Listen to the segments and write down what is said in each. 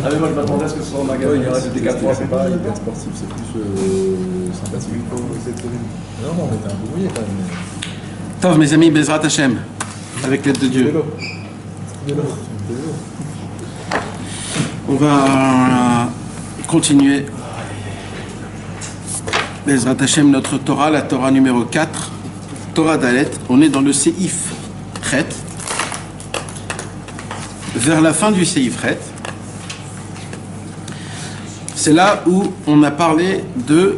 Ah mais moi je m'attendais à ce que ce soit en magasin. Il y aura des décathlons, c'est pas hyper sportif, c'est plus sympathique. Non, on était un peu mouillé quand même. Tov, mes amis, Bezrat Hashem, avec l'aide de Dieu. On va continuer. Bezrat Hashem, notre Torah, la Torah numéro 4, Torah Dalet. On est dans le Seif Chet. Vers la fin du Seif Chet, c'est là où on a parlé de...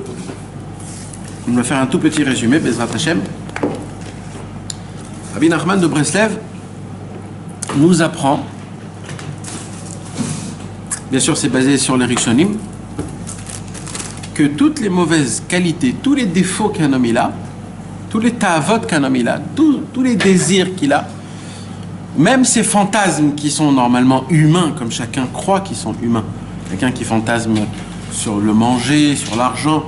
On va faire un tout petit résumé, Bezrat Hashem. Rabbi Nachman de Breslev nous apprend, bien sûr c'est basé sur les Rishonim, que toutes les mauvaises qualités, tous les défauts qu'un homme il a, tous les ta'avot qu'un homme il a, tous les désirs qu'il a, même ces fantasmes qui sont normalement humains, comme chacun croit qu'ils sont humains, quelqu'un qui fantasme sur le manger, sur l'argent.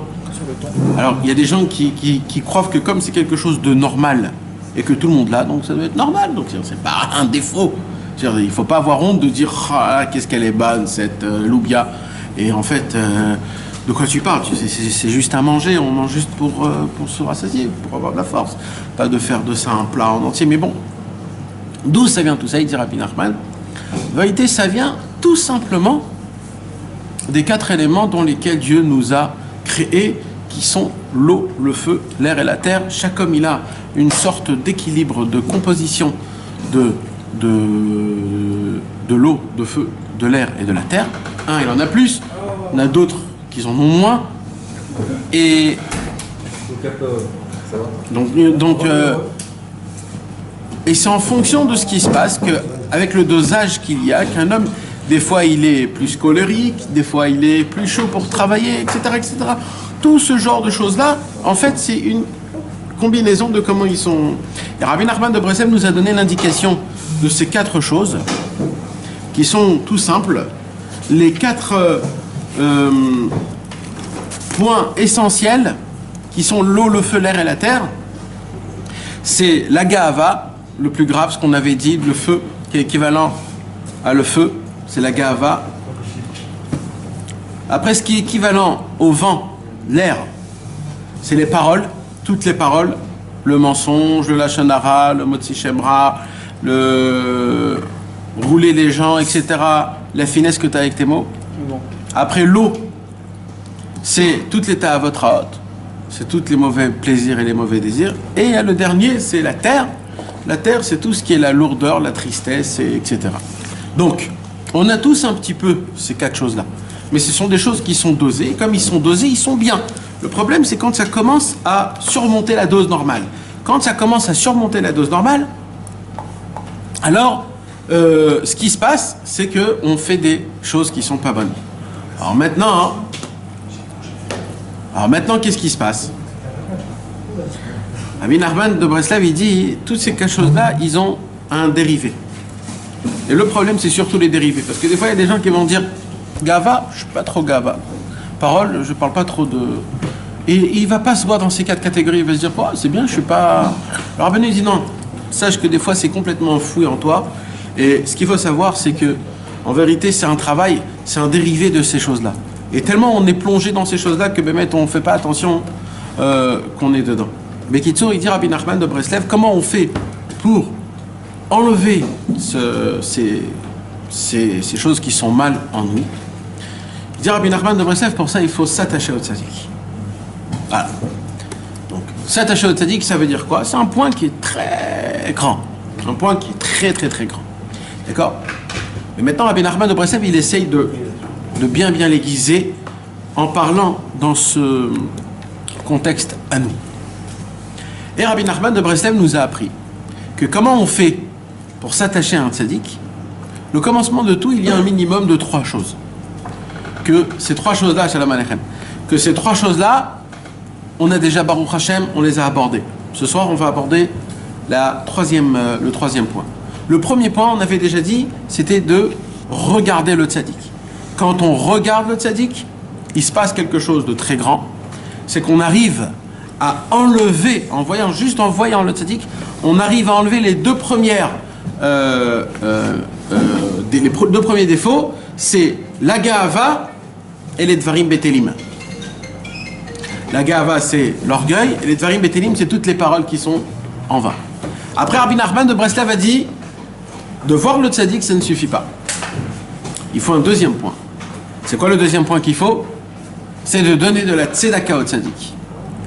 Alors il y a des gens qui croient que comme c'est quelque chose de normal et que tout le monde l'a, donc ça doit être normal, donc c'est pas un défaut. Il ne faut pas avoir honte de dire ah, qu'est-ce qu'elle est bonne cette loubia, et en fait de quoi tu parles, c'est juste à manger, on mange juste pour se rassasier, pour avoir de la force, pas de faire de ça un plat en entier. Mais bon, d'où ça vient tout ça, il dit Rabbi Nachman. En vérité, ça vient tout simplement des 4 éléments dans lesquels Dieu nous a créés, qui sont l'eau, le feu, l'air et la terre. Chaque homme, il a une sorte d'équilibre, de composition de l'eau, de feu, de l'air et de la terre. Un, il en a plus, on a d'autres qui en ont moins. Et et c'est en fonction de ce qui se passe, avec le dosage qu'il y a, qu'un homme, des fois il est plus colérique, des fois il est plus chaud pour travailler, etc., etc. Tout ce genre de choses-là, en fait, c'est une combinaison de comment ils sont. Et Rabbi Nachman de Breslev nous a donné l'indication de ces 4 choses, qui sont tout simples. Les 4 points essentiels, qui sont l'eau, le feu, l'air et la terre. C'est la Gahava, le plus grave, ce qu'on avait dit, le feu, qui est équivalent à le feu, c'est la Gahava. Après, ce qui est équivalent au vent, l'air, c'est les paroles, toutes les paroles, le mensonge, le lachon hara, le motzi shemra, le rouler les gens, etc., la finesse que tu as avec tes mots. Après, l'eau, c'est toutes les ta'avot ra'ot, c'est tous les mauvais plaisirs et les mauvais désirs. Et il y a le dernier, c'est la terre. La terre, c'est tout ce qui est la lourdeur, la tristesse, etc. Donc, on a tous un petit peu ces 4 choses-là. Mais ce sont des choses qui sont dosées. Comme ils sont dosés, ils sont bien. Le problème, c'est quand ça commence à surmonter la dose normale. Quand ça commence à surmonter la dose normale, alors, ce qui se passe, c'est qu'on fait des choses qui ne sont pas bonnes. Alors maintenant, qu'est-ce qui se passe? Rabbi Nachman de Breslev, il dit, toutes ces choses-là, ils ont un dérivé. Et le problème, c'est surtout les dérivés. Parce que des fois, il y a des gens qui vont dire, Gava, je ne suis pas trop Gava. Parole, je ne parle pas trop de... Et il ne va pas se voir dans ces 4 catégories. Il va se dire, oh, c'est bien, je ne suis pas... Alors Rabbi dit, non, sache que des fois, c'est complètement enfoui en toi. Et ce qu'il faut savoir, c'est que, en vérité, c'est un travail, c'est un dérivé de ces choses-là. Et tellement on est plongé dans ces choses-là que, on ne fait pas attention qu'on est dedans. Mais Kitsour, il dit Rabbi Nachman de Breslev, comment on fait pour enlever ces choses qui sont mal en nous? Il dit Rabbi Nachman de Breslev, pour ça, il faut s'attacher au tzaddik. Voilà. Donc, s'attacher au tzaddik, ça veut dire quoi? C'est un point qui est très grand. Un point qui est très, très, très grand. D'accord? Mais maintenant, Rabbi Nachman de Breslev, il essaye de bien l'aiguiser en parlant dans ce contexte à nous. Et Rabbi Nachman de Breslev nous a appris que comment on fait pour s'attacher à un tzaddik. Le commencement de tout, il y a un minimum de 3 choses. Que ces 3 choses-là, shalom aleichem, que ces 3 choses-là, on a déjà, Baruch Hashem, on les a abordées. Ce soir, on va aborder le 3e point. Le premier point, on avait déjà dit, c'était de regarder le tzaddik. Quand on regarde le tzaddik, il se passe quelque chose de très grand. C'est qu'on arrive à enlever, en voyant le tzaddik, on arrive à enlever les 2 premiers défauts, c'est la Ga'ava et les Dvarim Betelim. La Ga'ava, c'est l'orgueil, et les Dvarim Betelim, c'est toutes les paroles qui sont en vain. Après, Rabbi Nachman de Breslev a dit de voir le tzaddik, ça ne suffit pas. Il faut un deuxième point. C'est quoi le deuxième point qu'il faut? C'est de donner de la tzedaka au tzaddik.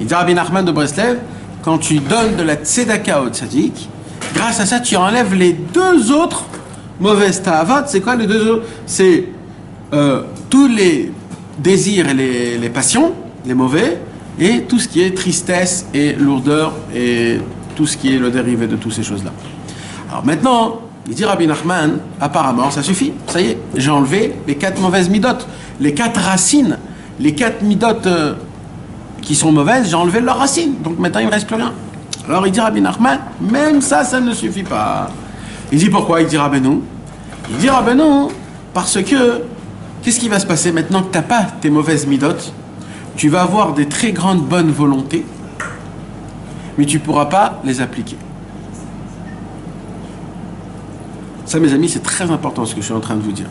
Il dit Rabbi Nachman de Breslev, quand tu donnes de la tzedaka au tzaddik, grâce à ça, tu enlèves les deux autres mauvaises ta'avot. C'est quoi les deux autres? C'est tous les désirs et les passions, les mauvais, et tout ce qui est tristesse et lourdeur et tout ce qui est le dérivé de toutes ces choses-là. Alors maintenant, il dit Rabbi Nachman, apparemment, ça suffit. Ça y est, j'ai enlevé les 4 mauvaises midotes, les 4 racines, les 4 midotes qui sont mauvaises, j'ai enlevé leurs racines. Donc maintenant, il ne me reste plus rien. Alors il dit Rabbi Nachman, même ça, ça ne suffit pas. Il dit pourquoi? Il dit Rabbeinu. Il dit Rabbeinu, parce que, qu'est-ce qui va se passer maintenant que tu n'as pas tes mauvaises midotes? Tu vas avoir des très grandes bonnes volontés, mais tu ne pourras pas les appliquer. Ça, mes amis, c'est très important ce que je suis en train de vous dire.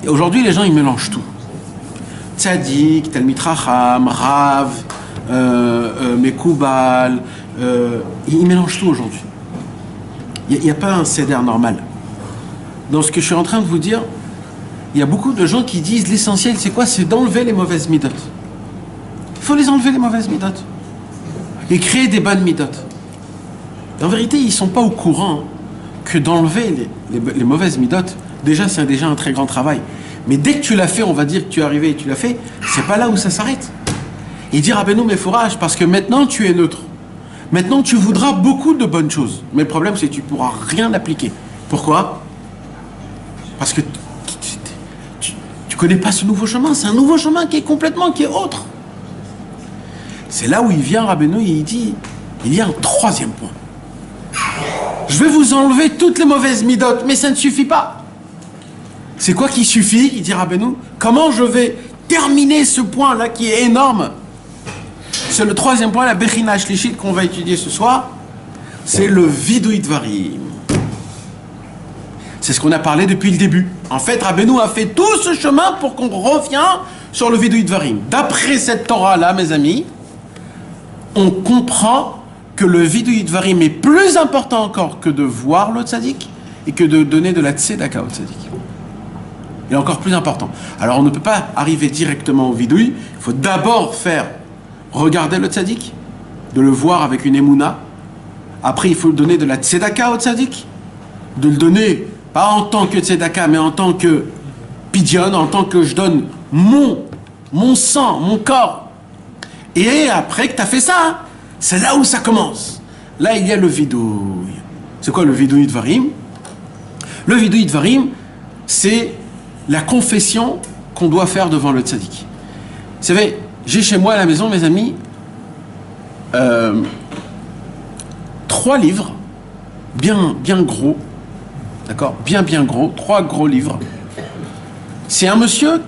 Et aujourd'hui, les gens, ils mélangent tout. Tzadik, Talmid Chacham, Rav, Mekoubal, ils mélangent tout aujourd'hui. Il n'y a pas un seder normal. Dans ce que je suis en train de vous dire, il y a beaucoup de gens qui disent l'essentiel, c'est quoi? C'est d'enlever les mauvaises midotes. Il faut les enlever, les mauvaises midotes. Et créer des bonnes midotes. En vérité, ils ne sont pas au courant que d'enlever les mauvaises midotes, déjà, c'est déjà un très grand travail. Mais dès que tu l'as fait, on va dire que tu es arrivé et tu l'as fait, c'est pas là où ça s'arrête. Il dit Rabbeinu Mefourage, parce que maintenant tu es neutre. Maintenant tu voudras beaucoup de bonnes choses. Mais le problème, c'est que tu ne pourras rien appliquer. Pourquoi? Parce que tu ne connais pas ce nouveau chemin. C'est un nouveau chemin qui est autre. C'est là où il vient Rabbeinu et il dit, il y a un troisième point. Je vais vous enlever toutes les mauvaises midotes, mais ça ne suffit pas. C'est quoi qui suffit? Il dit Rabbeinu. Comment je vais terminer ce point-là qui est énorme? C'est le troisième point, la Bechina Shlishit qu'on va étudier ce soir. C'est le Vidui Dvarim. C'est ce qu'on a parlé depuis le début. En fait, Rabbeinu a fait tout ce chemin pour qu'on revienne sur le Vidui Dvarim. D'après cette Torah-là, mes amis, on comprend que le Vidui Dvarim est plus important encore que de voir le tzaddik et que de donner de la tzedaka au tzaddik. Il est encore plus important. Alors on ne peut pas arriver directement au Vidui. Il faut d'abord regarder le tzaddik, de le voir avec une émouna. Après, il faut donner de la tzedaka au tzaddik, de le donner, pas en tant que tzedaka, mais en tant que pidyon, en tant que je donne mon sang, mon corps. Et après que tu as fait ça, c'est là où ça commence. Là, il y a le vidouille. C'est quoi le vidouille Dvarim? Le vidouille Dvarim, c'est la confession qu'on doit faire devant le tzaddik. Vous savez, j'ai chez moi à la maison, mes amis, 3 livres, bien gros, d'accord, bien gros, 3 gros livres. C'est un monsieur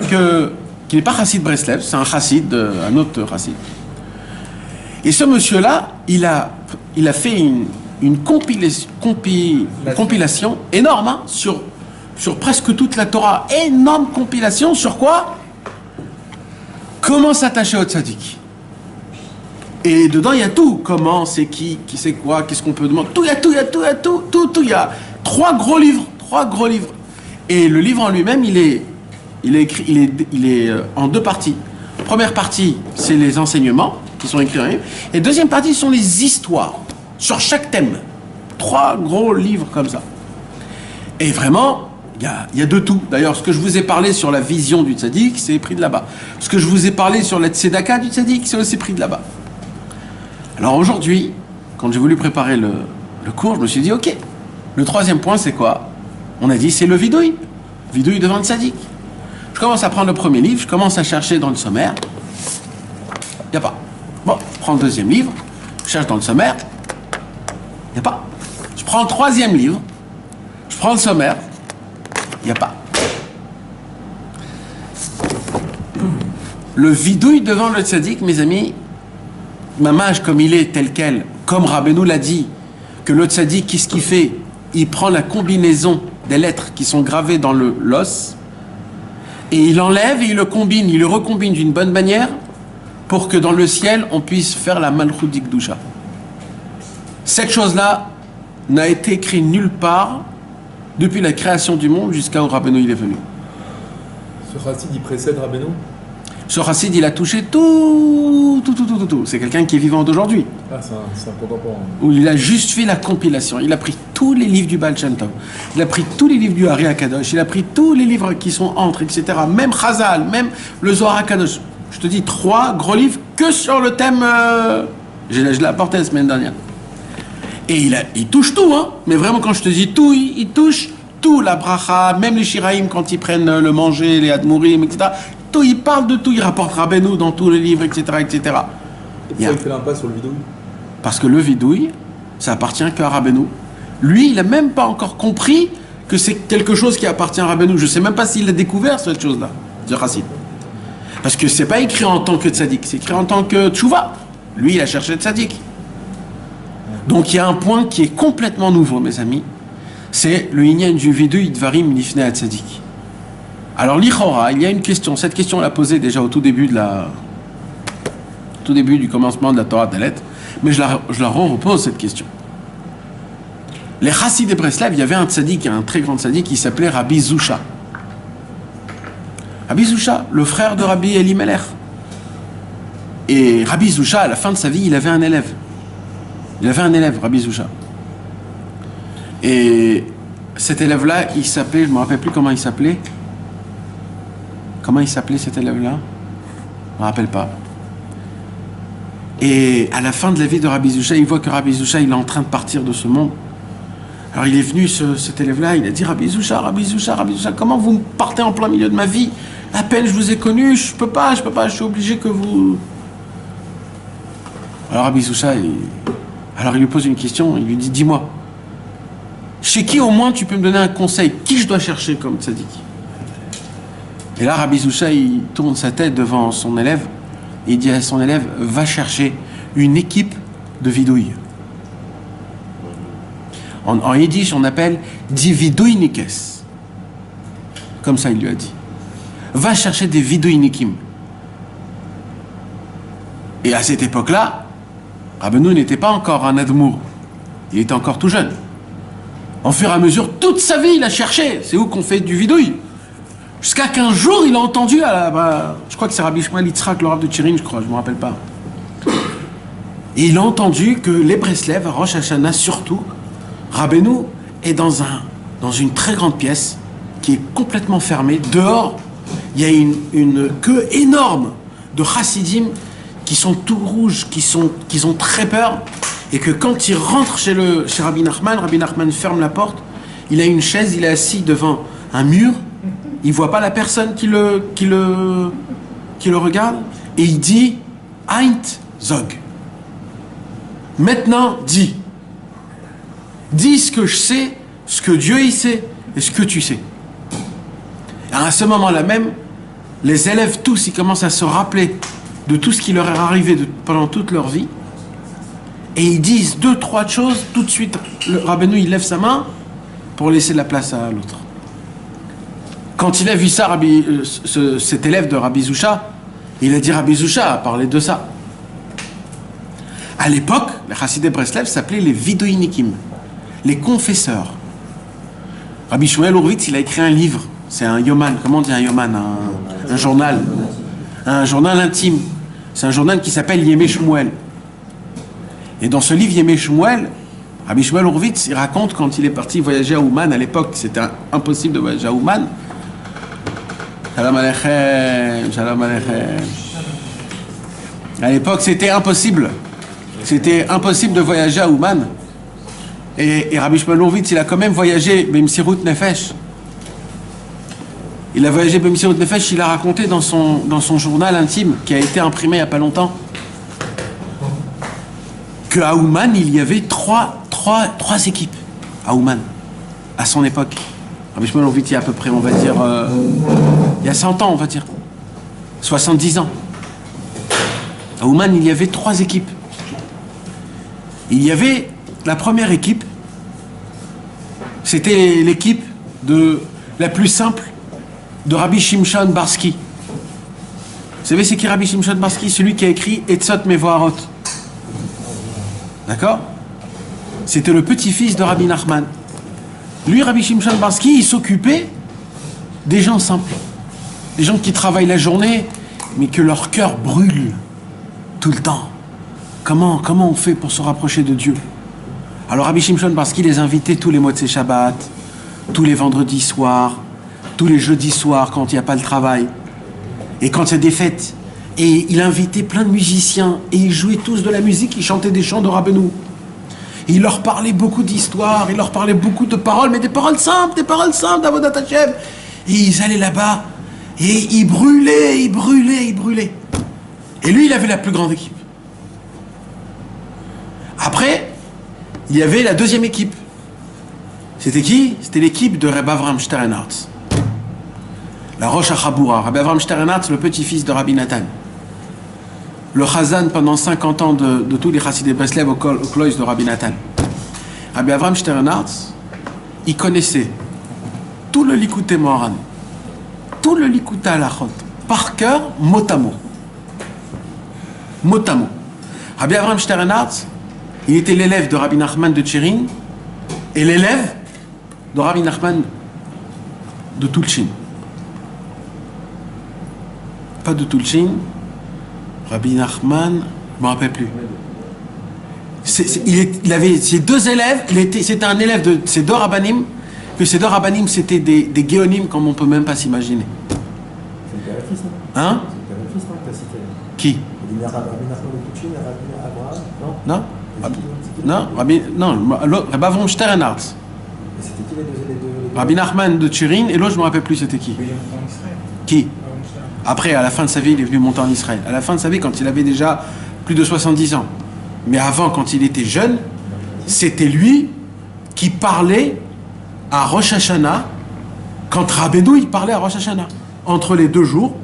qui n'est pas chassid Breslev, c'est un chassid, un autre chassid. Et ce monsieur-là, il a fait une compilation énorme, hein, sur presque toute la Torah. Énorme compilation sur quoi? Comment s'attacher au tzaddik. Et dedans, il y a tout. Comment, c'est qui c'est quoi, qu'est-ce qu'on peut demander. Tout, il y a tout. Il y a 3 gros livres. Et le livre en lui-même, il est en 2 parties. Première partie, c'est les enseignements qui sont écrits dans le livre. Et deuxième partie, ce sont les histoires sur chaque thème. 3 gros livres comme ça. Et vraiment, il y a de tout. D'ailleurs, ce que je vous ai parlé sur la vision du tzaddik, c'est pris de là-bas. Ce que je vous ai parlé sur la tzedaka du tzaddik, c'est aussi pris de là-bas. Alors aujourd'hui, quand j'ai voulu préparer le cours, je me suis dit, ok, le 3e point, c'est quoi? On a dit, c'est le vidouille. Vidouille devant le tzaddik. Je commence à prendre le premier livre, je commence à chercher dans le sommaire. Il n'y a pas. Bon, je prends le 2e livre, je cherche dans le sommaire. Il n'y a pas. Je prends le 3e livre, je prends le sommaire. Il n'y a pas. Le vidouille devant le tzaddik, mes amis, mamage comme il est, tel quel, comme Rabbeinu l'a dit, que le tzaddik, qu'est-ce qu'il fait? Il prend la combinaison des lettres qui sont gravées dans l'os, Et il enlève et il le combine, il le recombine d'une bonne manière pour que dans le ciel, on puisse faire la Malchut d'Ikdusha. Cette chose-là n'a été écrite nulle part depuis la création du monde jusqu'à où Rabbeinu il est venu. Ce chassid, il précède Rabbeinu? Ce chassid, il a touché tout. C'est quelqu'un qui est vivant d'aujourd'hui. Ah, c'est un contemporain. Où il a juste fait la compilation. Il a pris tous les livres du Baal Shem Tov. Il a pris tous les livres du Ari HaKadosh. Il a pris tous les livres qui sont entre, etc. Même Chazal, même le Zohar HaKadosh. Je te dis 3 gros livres que sur le thème. Je l'ai apporté la semaine dernière. Et il touche tout, hein. Mais vraiment, quand je te dis tout, il touche tout. La bracha, même les shiraïm, quand ils prennent le manger, les admourim, etc. Tout, il parle de tout. Il rapporte Rabbeinu dans tous les livres, etc., etc. Pourquoi il fait l'impasse sur le vidouille? Parce que le vidouille, ça appartient qu'à Rabbeinu. Lui, il n'a même pas encore compris que c'est quelque chose qui appartient à Rabbeinu. Je ne sais même pas s'il a découvert cette chose-là, ce chassid. Parce que c'est pas écrit en tant que tzaddik, c'est écrit en tant que tchouva. Lui, il a cherché tzaddik. Donc il y a un point qui est complètement nouveau, mes amis. C'est le inyan du vidouille dvarim lifnei tzaddik. Alors l'Ichora, il y a une question. Cette question, on l'a posée déjà au tout début du commencement de la Torah Dalet. Mais je la repose cette question. Les chassid de Breslav, il y avait un tzaddik, un très grand tzaddik qui s'appelait Rabbi Zusha. Rabbi Zusha, le frère de Rabbi Elimelech. Et Rabbi Zusha, à la fin de sa vie, il avait un élève. Rabbi Zusha. Et cet élève-là, il s'appelait, je ne me rappelle plus comment il s'appelait. Comment il s'appelait cet élève-là? Je ne me rappelle pas. Et à la fin de la vie de Rabbi Zusha, il voit que Rabbi Zusha, il est en train de partir de ce monde. Alors il est venu, cet élève-là, il a dit Rabbi Zusha, comment vous partez en plein milieu de ma vie? À peine je vous ai connu, je peux pas, je suis obligé que vous... Alors Rabbi Zusha, il lui pose une question, il lui dit, dis-moi, chez qui au moins tu peux me donner un conseil? Qui je dois chercher comme tzaddik? Et là Rabbi Zusha, il tourne sa tête devant son élève, et il dit à son élève, va chercher une équipe de vidouilles. En yiddish, on appelle di vidouinikes. Comme ça, il lui a dit. Va chercher des vidouinikim. Et à cette époque-là, Rabbeinu n'était pas encore un admour. Il était encore tout jeune. En fur et à mesure, toute sa vie, il a cherché. C'est où qu'on fait du vidouille. Jusqu'à qu'un jour, il a entendu, je crois que c'est Rabbi Shmuel Yitzhak, le Rav de Tchirin, je crois, je ne me rappelle pas. Et il a entendu que les Breslev, à Rosh Hashanah surtout, Rabbeinu est dans une très grande pièce qui est complètement fermée. Dehors, il y a une queue énorme de chassidim qui sont tout rouges, qui ont très peur. Et que quand il rentre chez Rabbi Nachman ferme la porte, il a une chaise, il est assis devant un mur, il ne voit pas la personne qui le regarde, et il dit « Eint Zog ». Maintenant, dis. Dis ce que je sais, ce que Dieu y sait, et ce que tu sais. Et à ce moment-là même, les élèves tous, ils commencent à se rappeler de tout ce qui leur est arrivé pendant toute leur vie. Et ils disent 2-3 choses, tout de suite, le Rabbeinu, il lève sa main pour laisser la place à l'autre. Quand il a vu ça, cet élève de Rabbi Zusha, il a dit Rabbi Zusha a parlé de ça. À l'époque, les chassidés Breslev s'appelaient les vidouinikim, les confesseurs. Rabbi Shmuel Horvitz, il a écrit un livre, c'est un yoman, comment on dit un yoman, un journal intime. C'est un journal qui s'appelle Yemé Shmuel. Et dans ce livre Yemé Shmuel, Rabbi Shmuel Horvitz, il raconte quand il est parti voyager à Ouman, à l'époque, c'était impossible de voyager à Ouman. Shalom Aleichem, Shalom Aleichem. À l'époque, c'était impossible. C'était impossible de voyager à Ouman. Et Rabbi Shmuel Horvitz, il a quand même voyagé B'Msirut Nefesh. Il a voyagé B'Msirut Nefesh, il a raconté dans son journal intime, qui a été imprimé il n'y a pas longtemps, qu'à Ouman, il y avait trois équipes à Ouman, à son époque. Rabbi Shmuel Horvitz, il y a à peu près, on va dire, il y a 100 ans, on va dire, 70 ans. À Ouman, il y avait 3 équipes. Il y avait la première équipe, c'était l'équipe la plus simple de Rabbi Shimshon Barsky. Vous savez c'est qui Rabbi Shimshon Barsky? Celui qui a écrit Etzot Mevoharot. D'accord? C'était le petit-fils de Rabbi Nachman. Lui, Rabbi Shimshon Barsky, il s'occupait des gens simples. Des gens qui travaillent la journée, mais que leur cœur brûle tout le temps. Comment on fait pour se rapprocher de Dieu? Alors Rabbi Shimshon Barsky les invitait tous les mois de ses Shabbat, tous les vendredis soirs, tous les jeudis soirs quand il n'y a pas le travail. Et quand il y a des fêtes. Et il invitait plein de musiciens. Et ils jouaient tous de la musique, ils chantaient des chants de Rabbeinu. Et il leur parlait beaucoup d'histoires, il leur parlait beaucoup de paroles, mais des paroles simples d'Avodat Hashem. Et ils allaient là-bas, et ils brûlaient. Et lui, il avait la plus grande équipe. Après, il y avait la deuxième équipe. C'était qui? C'était l'équipe de Reb Avram Sternhartz. La Rosh HaChaboura. Reb Avram Sternhartz, le petit-fils de Rabbi Nathan. Le Chazan pendant 50 ans de tous les Chassidei Breslev au Kloïs de Rabbi Nathan. Rabbi Avram Sternhartz, il connaissait tout le Likutei Moharan, tout le Likutei Halachot, par cœur, mot à mot. Mot à mot. Rabbi Avram Sternhartz, il était l'élève de Rabbi Nachman de Tchérin et l'élève de Rabbi Nachman de Tulchin. Pas de Tulchin, Rabbi Nachman, je ne me rappelle plus. Il avait ses deux élèves, c'était un élève de ces deux rabbanim, que ces deux rabbanim c'était des géonim comme on ne peut même pas s'imaginer. C'est le père et fils, hein? C'est le père et fils que tu as cité. Qui? Rabbi Nachman de Tuchin et Rabbi Abraham, non? Rabbi Avram Sternhartz. C'était qui les deux? Rabbi Nachman de Tchérin et l'autre je ne me rappelle plus c'était qui. Qui? Après, à la fin de sa vie, il est venu monter en Israël. À la fin de sa vie, quand il avait déjà plus de 70 ans. Mais avant, quand il était jeune, c'était lui qui parlait à Rosh Hashanah, quand Rabbeinu, il parlait à Rosh Hashanah. Entre les 2 jours,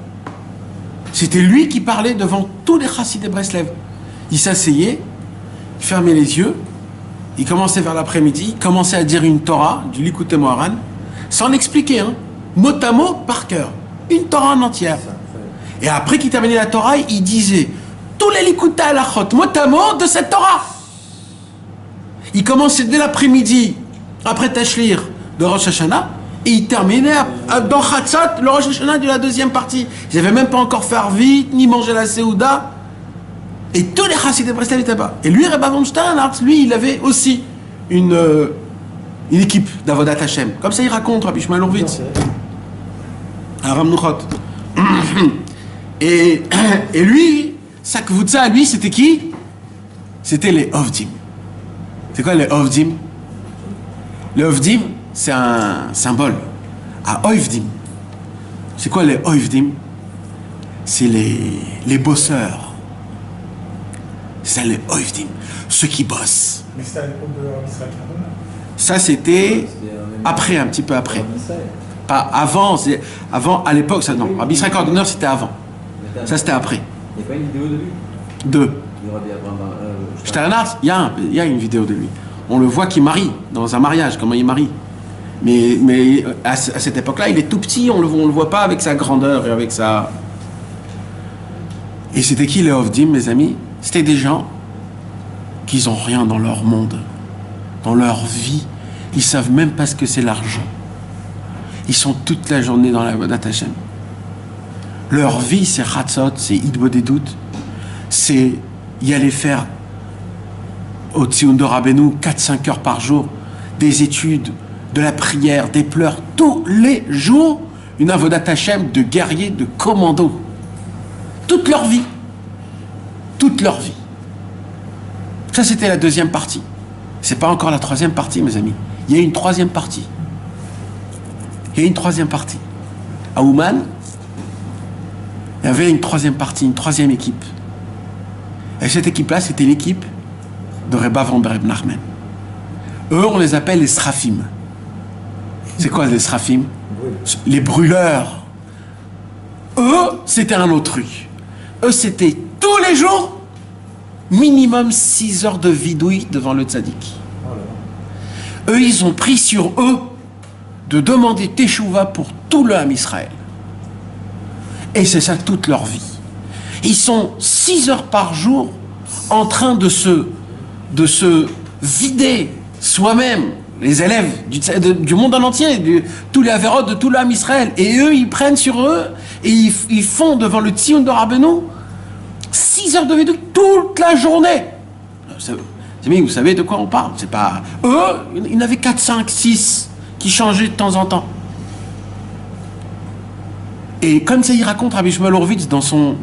c'était lui qui parlait devant tous les Chassidei Breslev. Il s'asseyait, il fermait les yeux, il commençait vers l'après-midi, il commençait à dire une Torah, du Likutei Moharan, sans l'expliquer, hein, mot à mot, par cœur. Une Torah en entière. Et après qu'il terminait la Torah, il disait tous les Likutei Halachot, mot à mot, de cette Torah. Il commençait dès l'après-midi, après Tashlir, de Rosh Hashanah, et il terminait dans Chatzot, le Rosh Hashanah de la deuxième partie. Ils n'avaient même pas encore fait vite, ni mangé la Seouda. Et tous les Chassidei Breslev étaient là-bas. Et lui, Reb Avram Sternhartz, lui, il avait aussi une équipe d'Avodat Hashem. Comme ça, il raconte, Rabbi Shmuel Horvitz. À Ramnuchot. Et lui, sa kvutza, lui, c'était qui? C'était les Ovdim. C'est quoi les Ovdim? Les Ovdim, c'est un symbole. À Ovdim. C'est quoi les Ovdim? C'est les bosseurs. C'est ça les Ovdim. Ceux qui bossent. Mais c'était à l'époque de Rabbi Israël Kardona. Ça, c'était après, un petit peu après. Pas avant, à l'époque, ça non. Rabbi Israël Kardona, c'était avant. Ça, c'était après. Il n'y a pas une vidéo de lui? 2. Sternhartz, il y a une vidéo de lui. On le voit qu'il marie, dans un mariage, comment il marie. Mais à cette époque-là, il est tout petit, on le voit pas avec sa grandeur et avec sa... Et c'était qui les Ovdim, mes amis? C'était des gens qui n'ont rien dans leur monde, dans leur vie. Ils savent même pas ce que c'est l'argent. Ils sont toute la journée dans la Avodat Hashem. Leur vie, c'est Chatzot, c'est Hitbodedut, c'est y aller faire au Tzioun de Rabbeinu 4-5 heures par jour, des études, de la prière, des pleurs, tous les jours, une Avodat Hashem de guerrier, de commando. Toute leur vie. Toute leur vie. Ça, c'était la deuxième partie. C'est pas encore la troisième partie, mes amis. Il y a une troisième partie. Il y a une troisième partie. À Ouman, il y avait une troisième partie, une troisième équipe. Et cette équipe-là, c'était l'équipe de Reb Avram Reb Nachman. Eux, on les appelle les Srafim. C'est quoi les Srafim? Les brûleurs. Eux, c'était un autre truc. Eux, c'était tous les jours, minimum 6 heures de vidouille devant le tzaddik. Eux, ils ont pris sur eux de demander Teshuvah pour tout le Ham Israël. Et c'est ça toute leur vie. Ils sont 6 heures par jour en train de se vider soi-même, les élèves du monde en entier, tous les Averot de tout l'âme Israël. Et eux, ils prennent sur eux et ils font devant le Tzion de Rabbeinu 6 heures de vidéo toute la journée. Vous savez de quoi on parle? C'est pas... Eux, il y en avait 4, 5, 6 qui changeaient de temps en temps. Et comme ça, il raconte Rabbi Shmuel Horowitz dans son...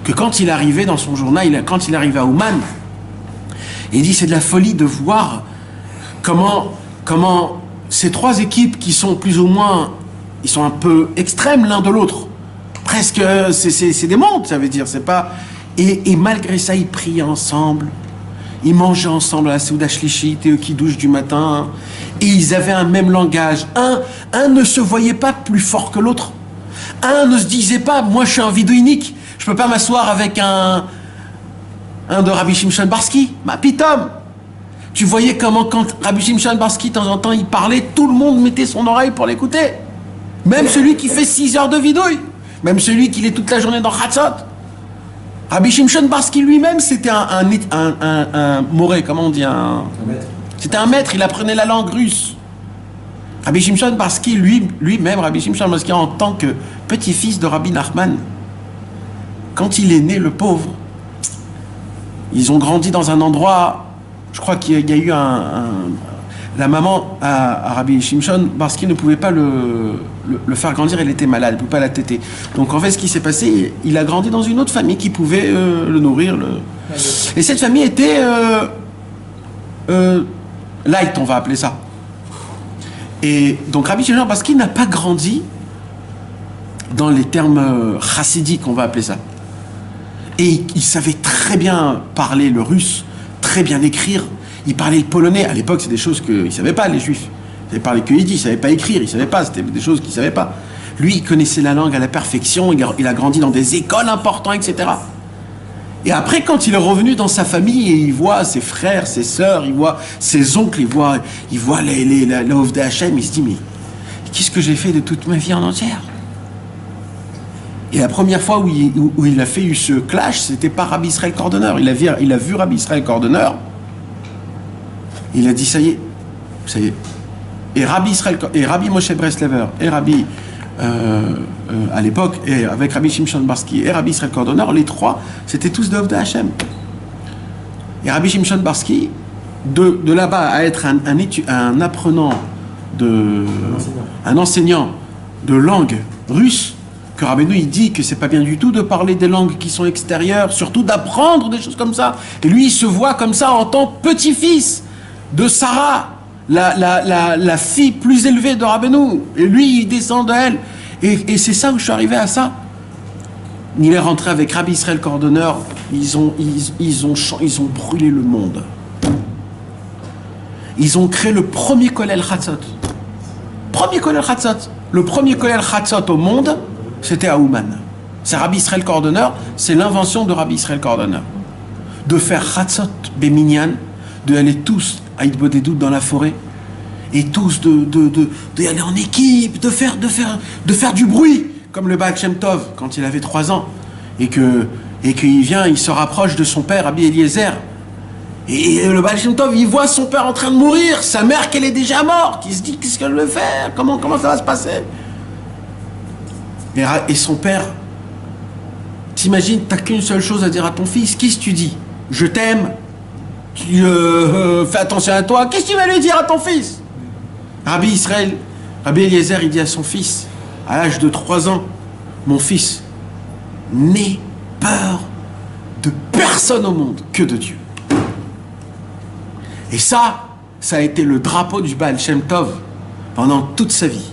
que quand il arrivait dans son journal, quand il arrivait à Ouman, il dit c'est de la folie de voir comment ces 3 équipes qui sont plus ou moins... Ils sont un peu extrêmes l'un de l'autre. Presque, c'est des mondes, ça veut dire, c'est pas... Et malgré ça, ils priaient ensemble, ils mangeaient ensemble à la Souda Shlichit et eux qui douchent du matin, et ils avaient un même langage. Un ne se voyait pas plus fort que l'autre. Un ne se disait pas, moi je suis un vidéo unique, je peux pas m'asseoir avec un de Rabbi Shimshon Barski. Ma pitom. Tu voyais comment quand Rabbi Shimshon Barski, de temps en temps, il parlait, tout le monde mettait son oreille pour l'écouter. Même celui qui fait 6 heures de vidouille. Même celui qui est toute la journée dans Chatzot. Rabbi Shimshon Barski lui-même, c'était un moré, comment on dit, c'était un maître, il apprenait la langue russe. Rabbi Shimshon Barski, lui-même, Rabbi Shimshon Barski, en tant que petit-fils de Rabbi Nachman, quand il est né, le pauvre, ils ont grandi dans un endroit, je crois qu'il y a eu la maman à Rabbi Shimshon Barski ne pouvait pas le faire grandir, elle était malade, elle ne pouvait pas la téter. Donc en fait, ce qui s'est passé, il a grandi dans une autre famille qui pouvait le nourrir. Et cette famille était light, on va appeler ça. Et donc Rabbi Shimshon Barski n'a pas grandi dans les termes chassidiques, on va appeler ça. Et il savait très bien parler le russe, très bien écrire. Il parlait le polonais. À l'époque, c'est des choses qu'ils ne savaient pas, les juifs. Ils savaient parler que yiddish, ils ne savaient pas écrire, ils ne savaient pas. C'était des choses qu'ils ne savaient pas. Lui, il connaissait la langue à la perfection. Il a grandi dans des écoles importantes, etc. Et après, quand il est revenu dans sa famille et il voit ses frères, ses sœurs, il voit ses oncles, il voit la Ovdei Hashem, il se dit, mais qu'est-ce que j'ai fait de toute ma vie en entière? Et la première fois où il a fait ce clash, c'était par Rabbi Israël Cordonneur. Il a vu Rabbi Israël Cordonneur. Il a dit, ça y est. Et Rabbi Moshe Breslever, et Rabbi, à l'époque, et avec Rabbi Shimshon Barski, et Rabbi Israël Cordonneur, les 3, c'était tous de Ovdei Hashem. Et Rabbi Shimshon Barski, de là-bas à être un apprenant, un enseignant de langue russe, que Rabbeinu, il dit que c'est pas bien du tout de parler des langues qui sont extérieures, surtout d'apprendre des choses comme ça. Et lui, il se voit comme ça en tant que petit-fils de Sarah, la fille plus élevée de Rabbeinu. Et lui, il descend d'elle. Et c'est ça où je suis arrivé à ça. Il est rentré avec Rabbi Israël Cordonneur. Ils ont brûlé le monde. Ils ont créé le premier kollel Chatzot. Le premier kollel Chatzot au monde, c'était à Ouman. C'est Rabbi Israël Cordonneur, c'est l'invention de Rabbi Israël Cordonneur. De faire Chatzot Beminyan, de aller tous à Idbodedut dans la forêt, et tous d'y aller en équipe, de faire du bruit, comme le Baal Shem Tov, quand il avait 3 ans, et qu'il vient, il se rapproche de son père, Rabbi Eliezer, et le Baal Shem Tov, il voit son père en train de mourir, sa mère qu'elle est déjà morte, il se dit, qu'est-ce qu'elle veut faire, comment ça va se passer? Et son père, t'imagines, t'as qu'une seule chose à dire à ton fils, qu'est-ce que tu dis? Je t'aime, fais attention à toi, qu'est-ce que tu vas lui dire à ton fils? Rabbi Eliezer, il dit à son fils, à l'âge de 3 ans, mon fils, n'aie peur de personne au monde que de Dieu. Et ça a été le drapeau du Baal Shem Tov pendant toute sa vie.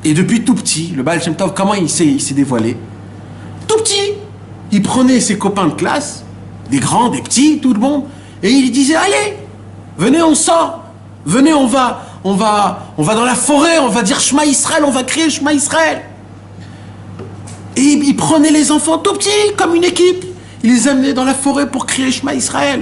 Et depuis tout petit, le Baal Shem Tov, comment il s'est dévoilé? Tout petit, il prenait ses copains de classe, des grands, des petits, tout le monde, et il disait, allez, venez, on sort, venez, on va dans la forêt, on va dire Shema Israël, on va crier Shema Israël. Et il prenait les enfants tout petits, comme une équipe, il les amenait dans la forêt pour crier Shema Israël.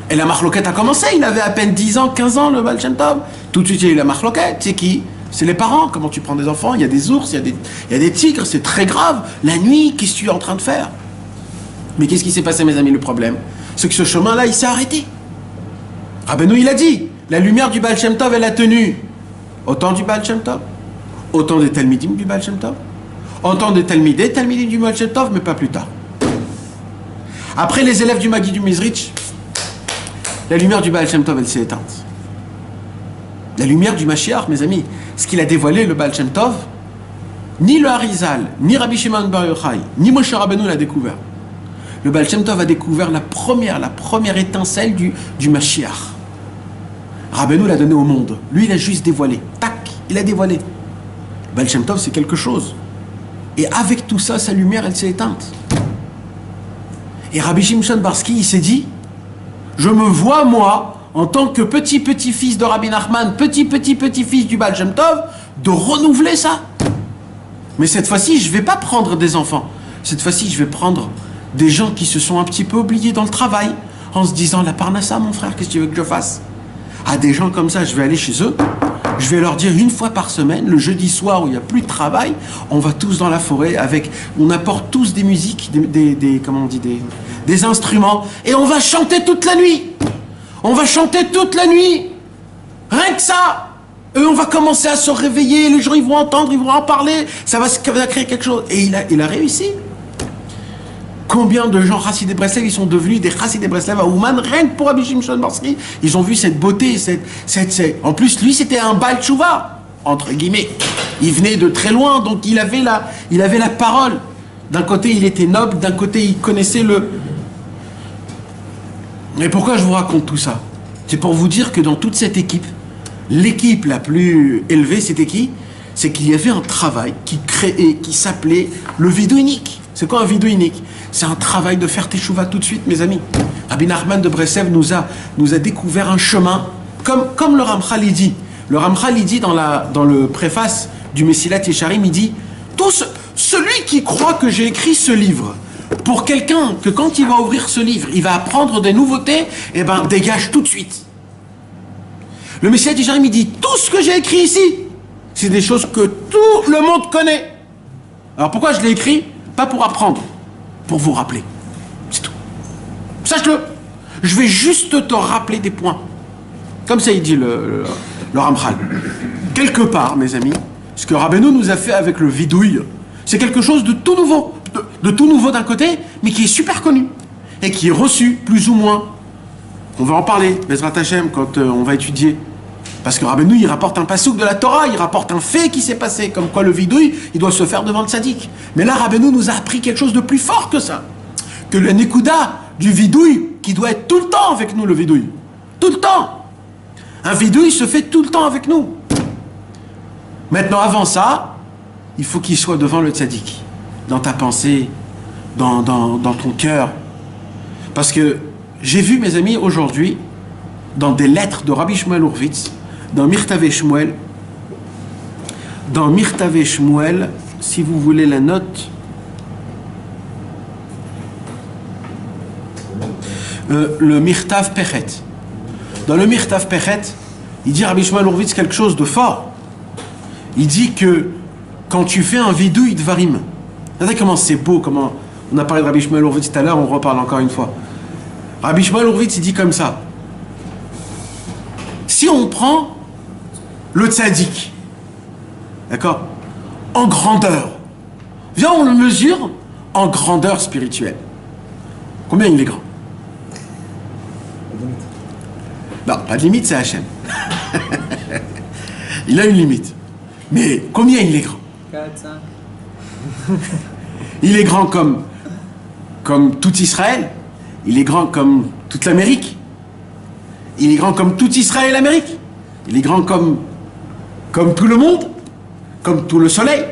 Et la marloquette a commencé, il avait à peine 10 ans, 15 ans, le Baal Shem Tov. Tout de suite, il y a eu la marloquette, c'est qui? C'est les parents, comment tu prends des enfants, il y a des ours, il y a des tigres, c'est très grave. La nuit, qu'est-ce que tu es en train de faire? Mais qu'est-ce qui s'est passé, mes amis? Le problème, c'est que ce chemin-là, il s'est arrêté. Rabbeinu, il a dit, la lumière du Baal Shem Tov, elle a tenu autant du Baal Shem Tov, autant des Talmidim du Baal Shem Tov, autant des Talmidim du Baal Shem Tov, mais pas plus tard. Après les élèves du Magid du Mizrich, la lumière du Baal Shem Tov, elle s'est éteinte. La lumière du Mashiach, mes amis, ce qu'il a dévoilé, le Baal Shem Tov, ni le Harizal, ni Rabbi Shimon Bar Yochai, ni Moshe Rabbeinu l'a découvert. Le Baal Shem Tov a découvert la première étincelle du Mashiach. Rabbeinu l'a donné au monde. Lui, il a juste dévoilé. Tac, il a dévoilé. Le Baal Shem Tov, c'est quelque chose. Et avec tout ça, sa lumière, elle s'est éteinte. Et Rabbi Shimshon Barski, il s'est dit, je me vois, moi, en tant que petit-petit-fils de Rabbi Nachman, petit-petit-petit-fils du Baal Shem Tov, de renouveler ça. Mais cette fois-ci, je ne vais pas prendre des enfants. Cette fois-ci, je vais prendre des gens qui se sont un petit peu oubliés dans le travail, en se disant, la parnassa, mon frère, qu'est-ce que tu veux que je fasse? À des gens comme ça, je vais aller chez eux, je vais leur dire une fois par semaine, le jeudi soir où il n'y a plus de travail, on va tous dans la forêt, on apporte tous des musiques, des instruments, et on va chanter toute la nuit. On va chanter toute la nuit. Rien que ça. Et on va commencer à se réveiller, les gens ils vont entendre, ils vont en parler, ça va créer quelque chose. Et il a réussi. Combien de gens Chassidei Breslev, ils sont devenus des Chassidei Breslev à Ouman, rien que pour Rabbi Shimshon Barski, ils ont vu cette beauté, en plus lui c'était un Baal Tshuva, entre guillemets. Il venait de très loin, donc il avait la parole. D'un côté il était noble, d'un côté il connaissait le... Mais pourquoi je vous raconte tout ça? C'est pour vous dire que dans toute cette équipe, l'équipe la plus élevée, c'était qui? C'est qu'il y avait un travail qui s'appelait le vidou unique. C'est quoi un vidou unique? C'est un travail de faire teshuva tout de suite, mes amis. Rabbi Nachman de Breslev nous a découvert un chemin, comme le Ramchal il dit. Le Ramchal il dit dans le préface du Mesilat Yesharim, il dit, celui qui croit que j'ai écrit ce livre, pour quelqu'un que quand il va ouvrir ce livre, il va apprendre des nouveautés, eh ben dégage tout de suite. Le Messiah Yesharim, il dit, tout ce que j'ai écrit ici, c'est des choses que tout le monde connaît. Alors pourquoi je l'ai écrit? Pas pour apprendre, pour vous rappeler. C'est tout. Sache-le. Je vais juste te rappeler des points. Comme ça, il dit le Ramchal. Quelque part, mes amis, ce que Rabbeinu nous a fait avec le vidouille, c'est quelque chose de tout nouveau. De tout nouveau d'un côté, mais qui est super connu. Et qui est reçu, plus ou moins. On va en parler, Bezrat Hashem, quand on va étudier. Parce que Rabbeinu, il rapporte un pasouk de la Torah, il rapporte un fait qui s'est passé, comme quoi le vidouille, il doit se faire devant le tzaddik. Mais là, Rabbeinu nous a appris quelque chose de plus fort que ça. Que le nekuda du vidouille, qui doit être tout le temps avec nous, le vidouille. Tout le temps. Un vidouille se fait tout le temps avec nous. Maintenant, avant ça, il faut qu'il soit devant le tzaddik. Dans ta pensée, dans ton cœur. Parce que j'ai vu, mes amis, aujourd'hui, dans des lettres de Rabbi Shmuel Hurwitz, dans Mirtavei Shmuel, si vous voulez la note, le Mirtav Pechet. Dans le Mirtav Pechet, il dit Rabbi Shmuel Hurwitz quelque chose de fort. Il dit que quand tu fais un vidouille dvarim, regardez comment c'est beau, comment on a parlé de Rabbi Shmuel Hurwitz tout à l'heure, on reparle encore une fois. Rabbi Shmuel Hurwitz, il dit comme ça. Si on prend le tzaddik, d'accord, en grandeur, viens on le mesure en grandeur spirituelle. Combien il est grand? Non, pas de limite, c'est Hachem. Il a une limite. Mais combien il est grand? 4, 5. Il est grand comme tout Israël. Il est grand comme toute l'Amérique. Il est grand comme tout Israël et l'Amérique. Il est grand comme tout le monde, comme tout le soleil,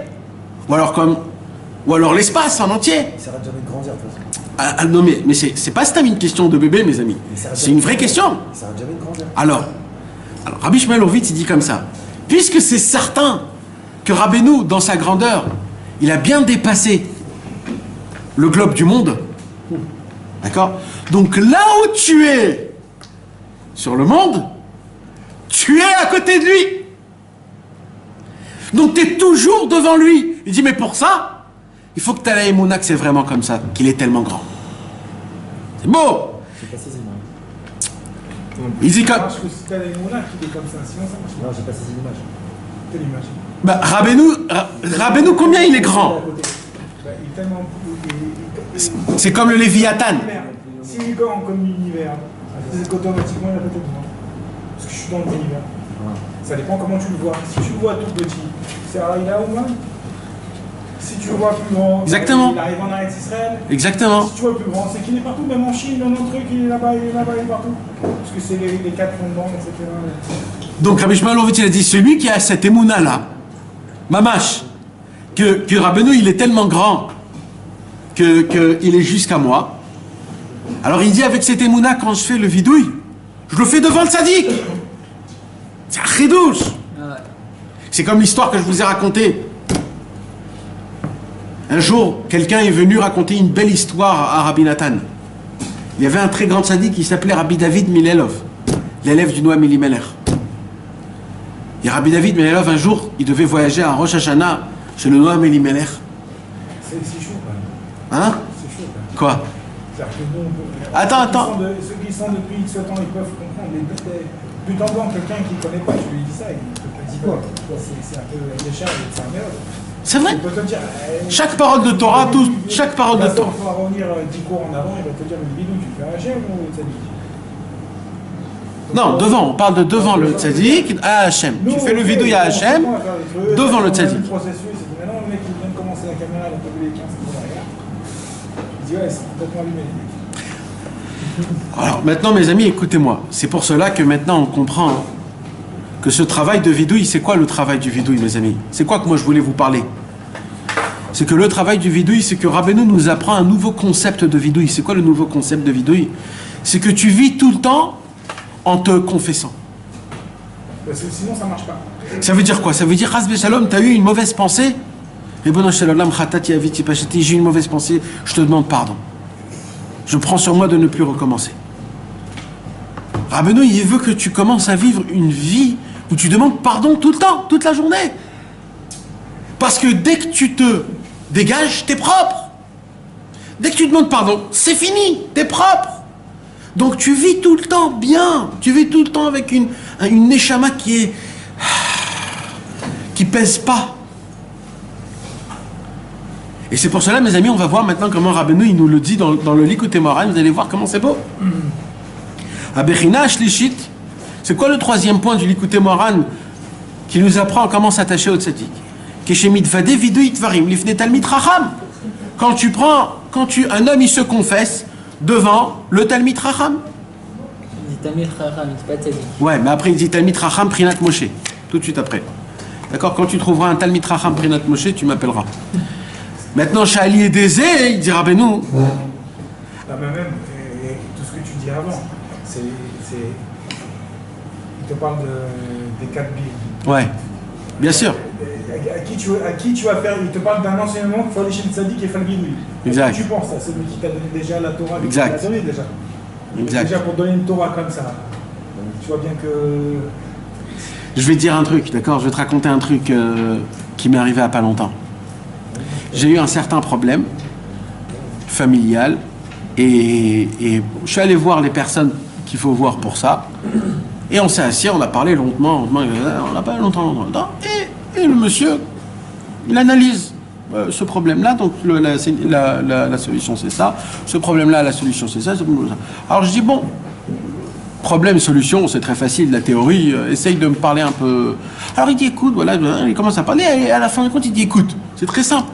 ou alors l'espace en entier. Il s'arrête jamais de grandir, de toute façon. Ah, non, mais c'est pas une question de bébé, mes amis. C'est une vraie question. Il s'arrête jamais de grandir. Alors Rabbi Shmuel Hurwitz, il dit comme ça. Puisque c'est certain que Rabbeinu, dans sa grandeur, il a bien dépassé le globe du monde. D'accord? Donc là où tu es sur le monde, tu es à côté de lui. Donc tu es toujours devant lui. Il dit, mais pour ça, il faut que tu aies la émouna que c'est vraiment comme ça, qu'il est tellement grand. C'est beau. J'ai pas saisi, moi. Il dit comme... Parce que si t'as les moulins qui est comme ça, sinon ça marche pas. Non, j'ai pas saisi l'image. Quelle image? Bah, Rabbeinu, combien il est grand? Bah, il est tellement. C'est comme le Léviathan. S'il est grand comme l'univers, c'est qu'automatiquement il a peut-être moins. Parce que je suis dans l'univers. Ça dépend comment tu le vois. Si tu le vois tout petit, c'est il a au moins. Si tu le vois plus grand, Exactement. il arrive en Eretz Israël. Exactement. Si tu vois le plus grand, c'est qu'il est partout, même en Chine, dans notre truc, il est là-bas, il est là-bas, il est partout. Parce que c'est les quatre fondements, etc. Donc Rabbi Shmuel il a dit, celui qui a cette émouna-là, Mamash, que Rabbeinu, il est tellement grand qu'il est jusqu'à moi. Alors il dit, avec cette émouna, quand je fais le vidouille, je le fais devant le tzaddik. C'est un chidouche. C'est comme l'histoire que je vous ai racontée. Un jour, quelqu'un est venu raconter une belle histoire à Rabbi Nathan. Il y avait un très grand tzaddik qui s'appelait Rabbi David Milelov, l'élève du Noam Elimelech. Et Rabbi David Milelov, un jour, il devait voyager à Rosh Hashanah chez le Noam Elimelech. C'est chaud quand même. Hein? C'est chaud quand même. Quoi? C'est-à-dire que bon, Attends. Ceux qui sont depuis X temps, ils peuvent comprendre. Mais but en blanc, quelqu'un qui ne connaît pas, je lui dis ça, il ne peut pas dire quoi. C'est un peu léchard, c'est un merde. C'est vrai? Il peut te dire. Chaque parole de Torah, chaque parole de Torah. Il va revenir 10 cours en avant, il va te dire le bidou, tu fais un Hachem ou tzaddik? Non, devant, on parle de devant le tzaddik à Hachem. Tu fais le vidouille à Hachem, devant le tzaddik. Le processus, c'est que maintenant le mec il vient de commencer la caméra, il a pas vu les 15 secondes derrière. Il dit ouais, c'est complètement allumé. Alors maintenant, mes amis, écoutez-moi. C'est pour cela que maintenant on comprend hein, que ce travail de vidouille, c'est quoi le travail du vidouille, mes amis? C'est quoi que moi je voulais vous parler? C'est que le travail du vidouille, c'est que Rabbeinu nous apprend un nouveau concept de vidouille. C'est quoi le nouveau concept de vidouille? C'est que tu vis tout le temps en te confessant. Parce que sinon ça marche pas. Ça veut dire quoi? Ça veut dire, Hasbe Shalom, tu as eu une mauvaise pensée? Et bon, j'ai eu une mauvaise pensée, je te demande pardon. Je prends sur moi de ne plus recommencer. Rabbeinu, il veut que tu commences à vivre une vie où tu demandes pardon tout le temps, toute la journée. Parce que dès que tu te dégages, t'es propre. Dès que tu demandes pardon, c'est fini, t'es propre. Donc tu vis tout le temps bien. Tu vis tout le temps avec une neshama qui pèse pas. Et c'est pour cela, mes amis, on va voir maintenant comment Rabbeinu il nous le dit dans le Likutei Moharan. Vous allez voir comment c'est beau. Abechina Shlishit, c'est quoi le troisième point du Likutei Moharan qui nous apprend comment s'attacher au tzaddik? Un homme il se confesse devant le Talmid Chacham. Il dit Talmid Chacham, il dit pas tzaddik. Ouais, mais après il dit Talmid Chacham Prinat Moshe. Tout de suite après. D'accord? Quand tu trouveras un Talmid Chacham Prinat Moshe, tu m'appelleras. Maintenant, Shali et Désé, il dira ben nous. Là, mais même, et tout ce que tu dis avant, c'est. Il te parle des 4 billes. Ouais, bien sûr. À qui tu vas faire. Il te parle d'un enseignement qu'il faut aller chez le tzaddik et faire le guidouille. Exact. Tu penses, c'est celui qui t'a donné déjà la Torah. Exact. Qui t'a donné déjà. Exact. Déjà pour donner une Torah comme ça. Tu vois bien que. Je vais te dire un truc, d'accord? Je vais te raconter un truc qui m'est arrivé il n'y a pas longtemps. J'ai eu un certain problème familial et je suis allé voir les personnes qu'il faut voir pour ça. Et on s'est assis, on a parlé longuement, on n'a pas longtemps. Et le monsieur, il analyse ce problème-là, donc la solution c'est ça, ce problème-là, la solution c'est ça. Alors je dis bon, problème, solution, c'est très facile, la théorie, essaye de me parler un peu. Alors il dit écoute, voilà, il commence à parler, et à la fin du compte il dit écoute, c'est très simple.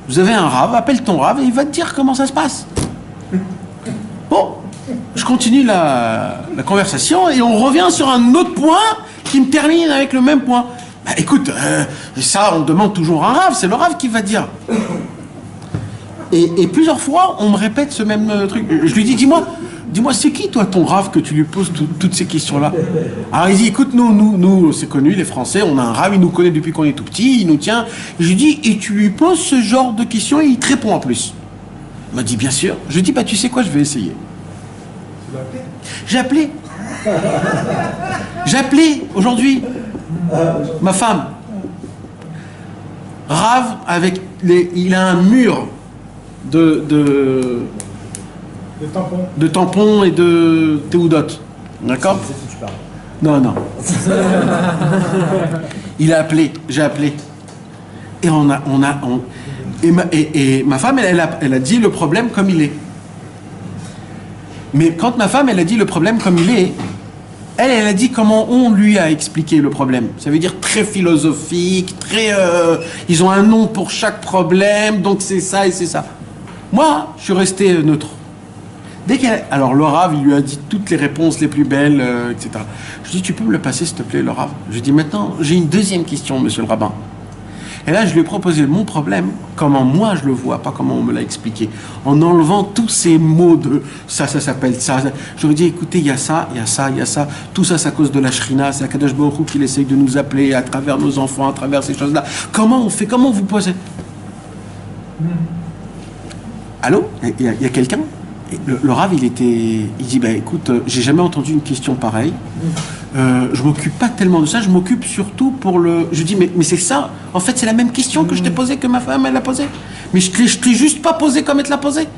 Vous avez un rave, appelle ton rave et il va te dire comment ça se passe. Bon, je continue la conversation et on revient sur un autre point qui me termine avec le même point. Bah écoute, ça on demande toujours un rave, c'est le rave qui va dire. Et plusieurs fois on me répète ce même truc. Je lui dis dis-moi, c'est qui toi ton rave que tu lui poses toutes ces questions-là? Alors il dit écoute, nous c'est connu, les Français, on a un rave, il nous connaît depuis qu'on est tout petit, il nous tient. Je lui dis et tu lui poses ce genre de questions et il te répond en plus. Il m'a dit bien sûr. Je lui dis bah tu sais quoi, je vais essayer. J'ai appelé aujourd'hui ma femme. Rav, il a un mur de tampons et de théoudotes. D'accord? C'est ce que tu parles. Non, non. Il a appelé, j'ai appelé. Et et ma femme, elle a dit le problème comme il est. Mais quand ma femme, elle a dit le problème comme il est, elle a dit comment on lui a expliqué le problème. Ça veut dire très philosophique, très... ils ont un nom pour chaque problème, donc c'est ça et c'est ça. Moi, je suis resté neutre. Alors le Rav, il lui a dit toutes les réponses les plus belles, etc. Je dis, tu peux me le passer s'il te plaît, le Rav? Je dis, maintenant, j'ai une deuxième question, monsieur le rabbin. Et là, je lui ai proposé mon problème, comment moi je le vois, pas comment on me l'a expliqué. En enlevant tous ces mots de ça s'appelle ça. Je lui ai dit, écoutez, il y a ça, il y a ça, il y a ça. Tout ça, c'est à cause de la Shrina, c'est Akadosh Baruch Hu qui essaye de nous appeler à travers nos enfants, à travers ces choses-là. Comment on fait? Comment vous posez? Allô? Il y a quelqu'un? Le Rav, il dit, bah écoute, j'ai jamais entendu une question pareille. Je m'occupe pas tellement de ça, je m'occupe surtout pour le... Je dis, mais c'est ça, en fait, c'est la même question que je t'ai posée, que ma femme, elle l'a posée. Mais je t'ai juste pas posée comme elle te l'a posée.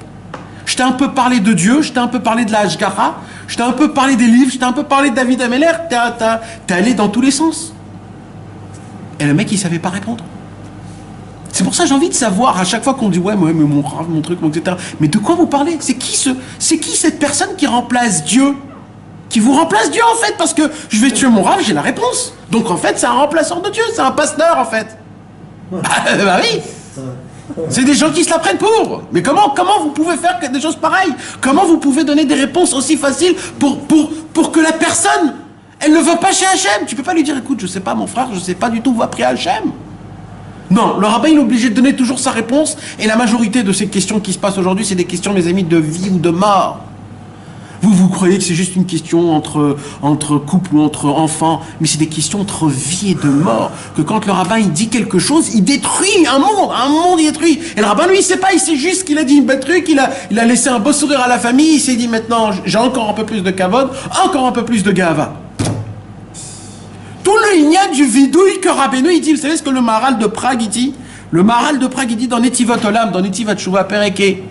Je t'ai un peu parlé de Dieu, je t'ai un peu parlé de la Hashgacha, je t'ai un peu parlé des livres, je t'ai un peu parlé de David Ameller, t'es allé dans tous les sens. Et le mec, il savait pas répondre. C'est pour ça que j'ai envie de savoir, à chaque fois qu'on dit, ouais, mais mon truc, etc. Mais de quoi vous parlez? C'est qui cette personne qui remplace Dieu? Qui vous remplace Dieu, en fait? Parce que je vais tuer mon Rav, j'ai la réponse. Donc, en fait, c'est un remplaçant de Dieu, c'est un pasteur, en fait. Bah oui. C'est des gens qui se la prennent pour. Mais comment vous pouvez faire des choses pareilles? Comment vous pouvez donner des réponses aussi faciles pour que la personne, elle ne veut pas chez Hachem? Tu peux pas lui dire, écoute, je sais pas, mon frère, je sais pas du tout, va prier à Hachem. Non, le rabbin il est obligé de donner toujours sa réponse, et la majorité de ces questions qui se passent aujourd'hui, c'est des questions, mes amis, de vie ou de mort. Vous croyez que c'est juste une question entre couple ou entre enfants, mais c'est des questions entre vie et de mort, que quand le rabbin il dit quelque chose, il détruit un monde il détruit. Et le rabbin lui il sait pas, il sait juste qu'il a dit une belle truc, il a laissé un beau sourire à la famille, il s'est dit maintenant j'ai encore un peu plus de kavod, encore un peu plus de gava. Tout le ignan du vidouille que Rabbeinu il dit, vous savez ce que le Maharal de Prague il dit? Le Maharal de Prague il dit dans Netivot Olam, dans Netivot Shuvah Pereke,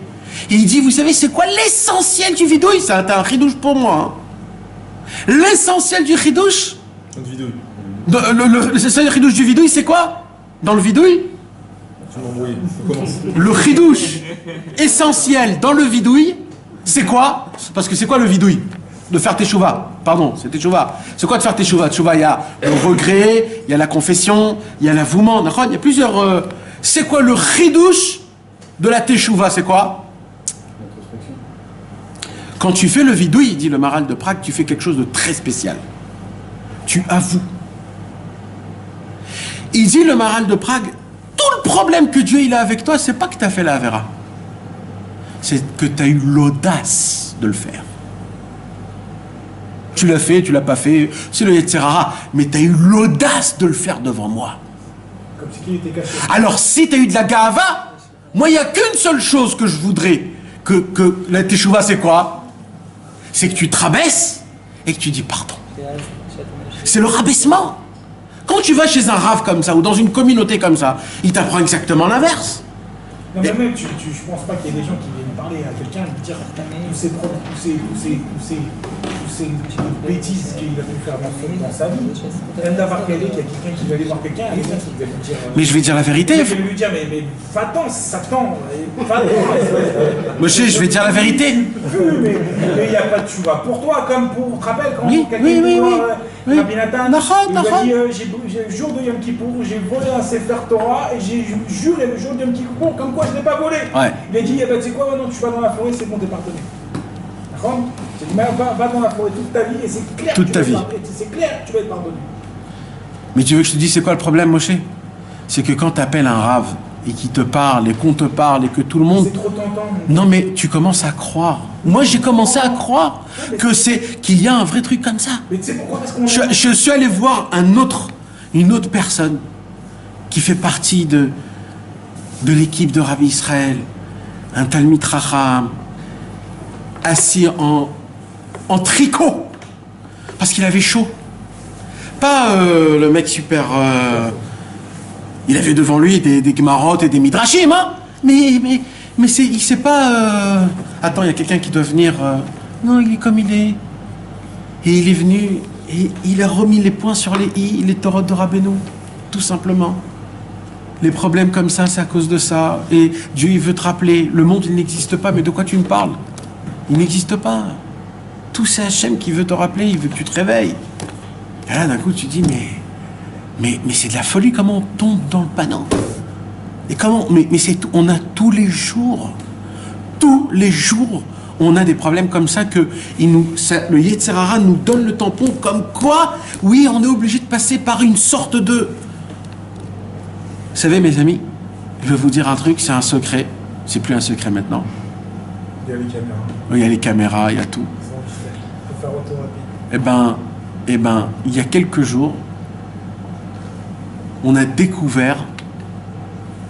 il dit, vous savez c'est quoi l'essentiel du vidouille? C'est un chidouche pour moi. Hein. L'essentiel du chidouche, l'essentiel du chidouche du vidouille c'est quoi? Dans le vidouille, le chidouche essentiel dans le vidouille, c'est quoi? Parce que c'est quoi le vidouille? De faire teshuva, pardon, c'est teshuva. C'est quoi de faire teshuva? Teshuva, il y a le regret, il y a la confession, il y a l'avouement, d'accord? Il y a plusieurs... C'est quoi le chidouche de la teshuva? C'est quoi? Quand tu fais le vidouille, dit le Maharal de Prague, tu fais quelque chose de très spécial. Tu avoues. Il dit le Maharal de Prague, tout le problème que Dieu il a avec toi, c'est pas que tu as fait la Avera. C'est que tu as eu l'audace de le faire. Tu l'as fait, tu l'as pas fait, c'est le Yetzirara, mais tu as eu l'audace de le faire devant moi. Comme si il était caché. Alors si tu as eu de la gava, moi il n'y a qu'une seule chose que je voudrais, que la teshuva c'est quoi? C'est que tu te rabaisses et que tu dis pardon. C'est le rabaissement. Quand tu vas chez un rave comme ça, ou dans une communauté comme ça, il t'apprend exactement l'inverse. Non, mais même, je pense pas qu'il y ait des gens qui viennent parler à quelqu'un et lui dire tous ces bêtises qu'il a pu faire dans sa vie. Même d'avoir qu'il y a quelqu'un qui va aller voir quelqu'un, et quelqu'un qui va lui dire. Mais je vais dire la vérité. Je vais lui dire, mais va-t'en, Satan, va-t'en. Monsieur, je vais dire la vérité. Mais il n'y a pas de chouva pour toi, comme pour, tu te rappelles, quand quelqu'un oui. Rabbi Nathan, il Nachon. a dit, le jour de Yom Kippour, j'ai volé un Sefer Torah et j'ai juré le jour de Yom Kippour, comme quoi je ne l'ai pas volé. Ouais. Il a dit, eh ben, tu sais quoi, maintenant tu vas dans la forêt, c'est bon, t'es pardonné. D'accord? J'ai dit, va dans la forêt toute ta vie et c'est clair, c'est clair que tu vas être pardonné. Mais tu veux que je te dise c'est quoi le problème, Moshe? C'est que quand tu appelles un rave et qu'il te parle et qu'on te parle et que tout le monde... C'est trop tentant. Non mais tu commences à croire. Moi j'ai commencé à croire qu'il y a un vrai truc comme ça. Mais tu sais pourquoi? Parce qu'on... Je suis allé voir une autre personne qui fait partie de l'équipe de Rabbi Israël, un Talmid Racham, assis en tricot, parce qu'il avait chaud. Pas le mec super Il avait devant lui des Gemarotes et des Midrashim, hein. Mais il sait pas... Attends, il y a quelqu'un qui doit venir... Non, il est comme il est. Et il est venu, et il a remis les points sur les i, les Torahs de Rabbeinu, tout simplement. Les problèmes comme ça, c'est à cause de ça. Et Dieu, il veut te rappeler, le monde, il n'existe pas, mais de quoi tu me parles? Il n'existe pas. Tout c'est Hachem qui veut te rappeler, il veut que tu te réveilles. Et là, d'un coup, tu dis, mais c'est de la folie, comment on tombe dans le panneau? Et comment, mais c'est tout, on a tous les jours, on a des problèmes comme ça que le Yetzer Hara nous donne le tampon, comme quoi, oui, on est obligé de passer par une sorte de... Vous savez, mes amis, je vais vous dire un truc, c'est un secret, c'est plus un secret maintenant. Il y a les caméras. Il y a les caméras, il y a tout. Il faut faire retour rapide. Eh ben, il y a quelques jours, on a découvert,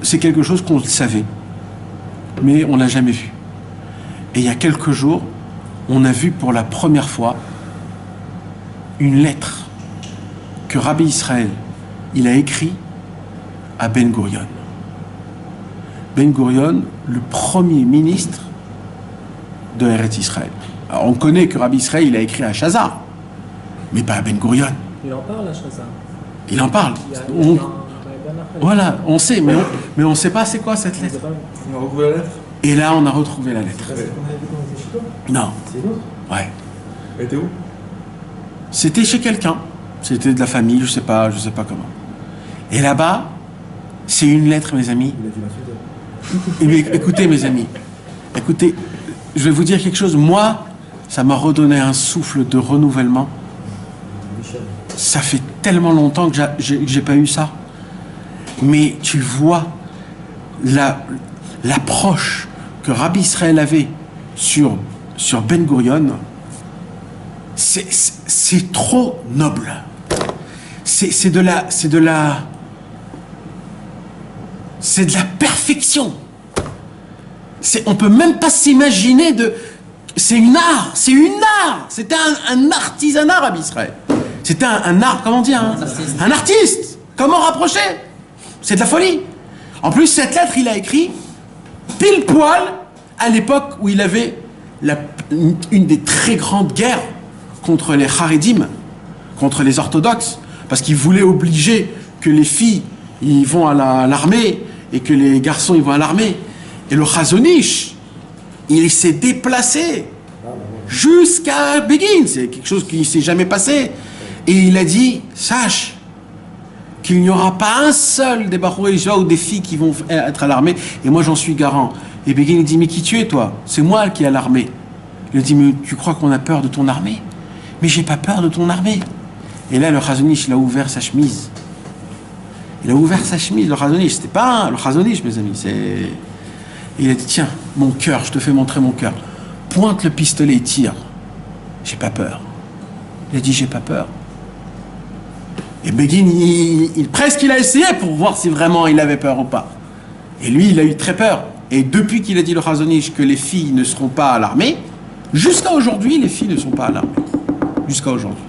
c'est quelque chose qu'on le savait, mais on l'a jamais vu. Et il y a quelques jours, on a vu pour la première fois une lettre que Rabbi Israël, il a écrit à Ben Gurion. Ben Gurion, le premier ministre de Eretz Israël. Alors on connaît que Rabbi Israël, il a écrit à Chazar, mais pas à Ben Gurion. Il en parle à Chazar. Il en parle. Voilà, on sait, mais on ne sait pas c'est quoi cette lettre. On a retrouvé la lettre. Et là, on a retrouvé la lettre. On avait vu qu'on était chez toi. Non. C'est l'autre. Ouais. Elle était où? C'était chez quelqu'un. C'était de la famille, je sais pas comment. Et là-bas, c'est une lettre, mes amis. Il a dû l'insulter. Écoutez, mes amis. Écoutez, je vais vous dire quelque chose. Moi, ça m'a redonné un souffle de renouvellement. Michel. Ça fait tellement longtemps que j'ai pas eu ça. Mais tu vois l'approche que Rabbi Israël avait sur Ben Gurion, c'est trop noble. C'est de la perfection. On peut même pas s'imaginer de... C'est une art. C'était un artisanat, Rabbi Israël. C'était un art, comment dire, un artiste. Comment rapprocher? C'est de la folie. En plus, cette lettre, il a écrit pile poil à l'époque où il avait une des très grandes guerres contre les Haredim, contre les orthodoxes, parce qu'il voulait obliger que les filles ils vont à l'armée et que les garçons ils vont à l'armée. Et le Chazon Ish, il s'est déplacé jusqu'à Begin. C'est quelque chose qui ne s'est jamais passé. Et il a dit, sache qu'il n'y aura pas un seul des Bachouré ou des filles qui vont être à l'armée, et moi j'en suis garant. Et Begin il dit, mais qui tu es toi? C'est moi qui ai à l'armée. Il dit, mais tu crois qu'on a peur de ton armée? Mais j'ai pas peur de ton armée. Et là le Chazon Ish, il a ouvert sa chemise. Le Chazon Ish, c'était pas le Chazon Ish, mes amis, il a dit, tiens, mon cœur, je te fais montrer mon cœur. Pointe le pistolet et tire. J'ai pas peur. Il a dit, j'ai pas peur. Et Begin, presque il a essayé pour voir si vraiment il avait peur ou pas. Et lui, il a eu très peur. Et depuis qu'il a dit le Chazon Ish que les filles ne seront pas à l'armée, jusqu'à aujourd'hui, les filles ne sont pas à l'armée. Jusqu'à aujourd'hui.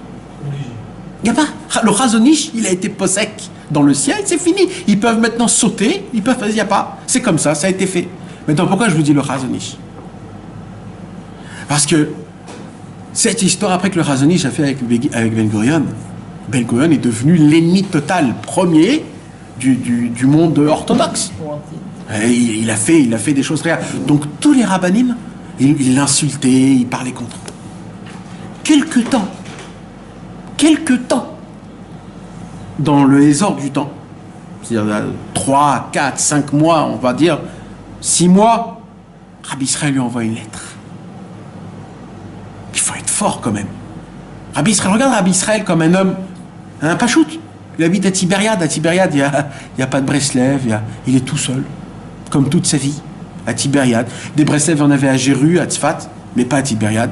Il n'y a pas. Le Chazon Ish, il a été possèque dans le ciel, c'est fini. Ils peuvent maintenant sauter, il n'y a pas. C'est comme ça, ça a été fait. Maintenant, pourquoi je vous dis le Chazon Ish? Parce que cette histoire, après que le Chazon Ish a fait avec Ben Gurion, Ben Gurion est devenu l'ennemi total, premier du monde orthodoxe. Et il a fait des choses réelles. Donc tous les rabbinim, il l'insultait, il parlait contre. Quelque temps, dans le désordre du temps, c'est-à-dire 3, 4, 5 mois, on va dire 6 mois, Rabbi Israël lui envoie une lettre. Il faut être fort quand même. Rabbi Israël, regarde Rabbi Israël comme un homme, un pachout. Il habite à Tibériade. À Tibériade, il n'y a pas de Breslev, il est tout seul, comme toute sa vie, à Tibériade. Des Breslev, on avait à Jéru, à Tzfat, mais pas à Tibériade.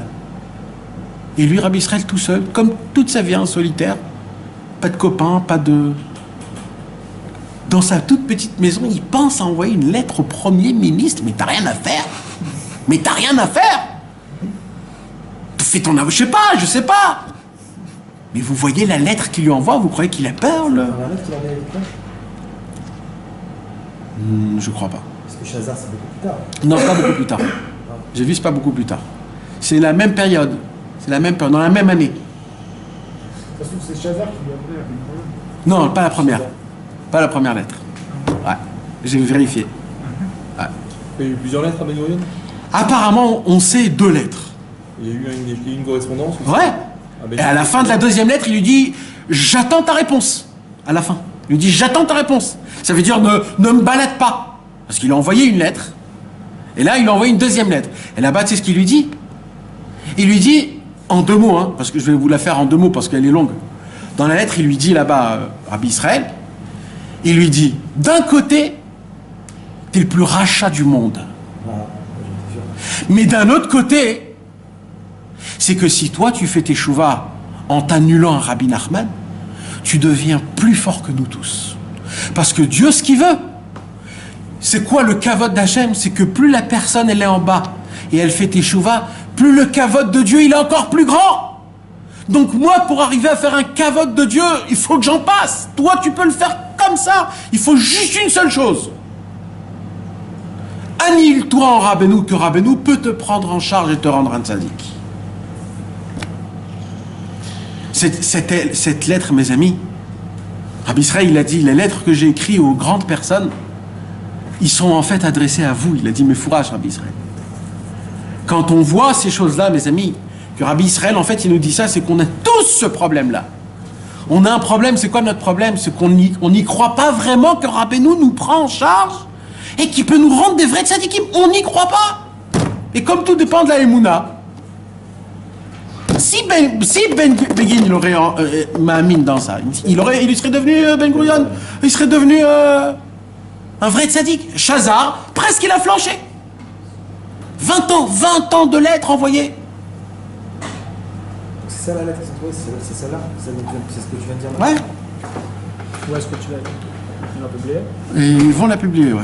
Et lui, Rabbi Israël, tout seul, comme toute sa vie, en solitaire. Pas de copains, pas de... Dans sa toute petite maison, il pense à envoyer une lettre au Premier ministre. Mais t'as rien à faire. Fais ton aveu, je sais pas. Mais vous voyez la lettre qu'il lui envoie, vous croyez qu'il a peur, le... Je crois pas. Parce que Chazar, c'est beaucoup plus tard. Non, pas beaucoup plus tard. J'ai vu, c'est pas beaucoup plus tard. C'est la même période. C'est la même période, dans la même année. De toute façon, c'est Chazar qui lui a appelé Rabbi Gurion. Non, pas la première. Pas la première lettre. Ouais, j'ai vérifié. Ouais. Il y a eu plusieurs lettres à Ben Gurion. Apparemment, on sait 2 lettres. Il y a eu une correspondance aussi. Ouais. Et à la fin de la 2e lettre, il lui dit « J'attends ta réponse ». À la fin. Il lui dit « J'attends ta réponse ». Ça veut dire ne me balade pas. Parce qu'il a envoyé une lettre. Et là, il a envoyé une 2e lettre. Et là-bas, tu sais ce qu'il lui dit? Il lui dit, en 2 mots, hein, parce que je vais vous la faire en 2 mots parce qu'elle est longue. Dans la lettre, il lui dit là-bas, Rabbi Israël, il lui dit, d'un côté, t'es le plus rachat du monde. Mais d'un autre côté, c'est que si toi, tu fais tes chouvas en t'annulant un Rabbi Nachman, tu deviens plus fort que nous tous. Parce que Dieu, ce qu'il veut, c'est quoi le kavod d'Hachem? C'est que plus la personne, elle est en bas et elle fait tes chouvas, plus le kavod de Dieu, il est encore plus grand. Donc moi, pour arriver à faire un kavod de Dieu, il faut que j'en passe. Toi, tu peux le faire comme ça. Il faut juste une seule chose. Annule-toi en Rabbeinu, que Rabbeinu peut te prendre en charge et te rendre un tzaddik. Cette lettre, mes amis, Rabbi Israël, il a dit, les lettres que j'ai écrites aux grandes personnes, ils sont en fait adressés à vous. Il a dit, mais fourrage, Rabbi Israël. Quand on voit ces choses-là, mes amis, que Rabbi Israël, en fait, il nous dit ça, c'est qu'on a tous ce problème-là. On a un problème, c'est quoi notre problème? C'est qu'on n'y croit pas vraiment que Rabbeinu nous prend en charge et qu'il peut nous rendre des vrais tzadikim. On n'y croit pas. Et comme tout dépend de la Emouna, si Ben Begin, il aurait ma'amine dans ça, il serait devenu Ben Gurion, il serait devenu un vrai tzaddik. Chazar, presque il a flanché. 20 ans de lettres envoyées. C'est ça la lettre, c'est celle-là, c'est ce que tu viens de dire là. Ouais. Où est-ce que tu l'as publié? Et ils vont la publier, ouais.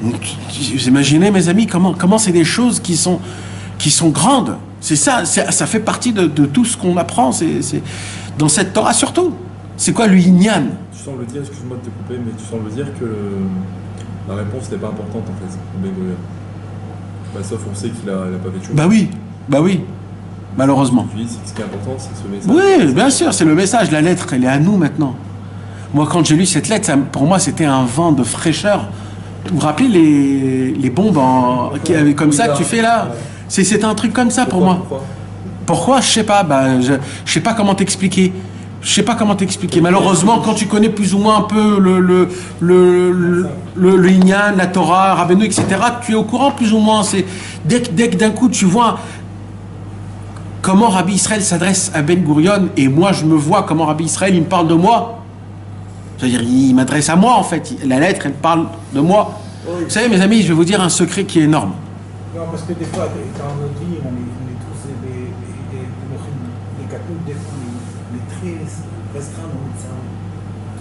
Donc, vous imaginez, mes amis, comment c'est des choses qui sont grandes. C'est ça, ça fait partie de tout ce qu'on apprend, c'est dans cette Torah surtout. C'est quoi le Inyan? Tu sembles dire, excuse-moi de te couper, mais tu sembles dire que la réponse n'est pas importante en fait, au Ben Gurion. Bah, sauf on sait qu'il n'a pas fait de choses. Bah oui, malheureusement. Tu dis, ce qui est important, c'est ce message. Oui, bien sûr, c'est le message. La lettre, elle est à nous maintenant. Moi, quand j'ai lu cette lettre, pour moi, c'était un vent de fraîcheur. Vous vous rappelez les bombes comme ça que tu fais là? C'est un truc comme ça pour moi. Pourquoi? Je sais pas. Je sais pas comment t'expliquer. Malheureusement, quand tu connais plus ou moins un peu le Inyan, la Torah, Rabbeinu, etc., tu es au courant plus ou moins. Dès que d'un coup tu vois comment Rabbi Israël s'adresse à Ben Gurion, et moi je me vois comment Rabbi Israël il me parle de moi. C'est-à-dire, il m'adresse à moi en fait. La lettre, elle parle de moi. Oui. Vous savez, mes amis, je vais vous dire un secret qui est énorme. Non, parce que des fois, dans notre vie, on est tous des catholiques, des fois, on est très restreints dans notre cerveau.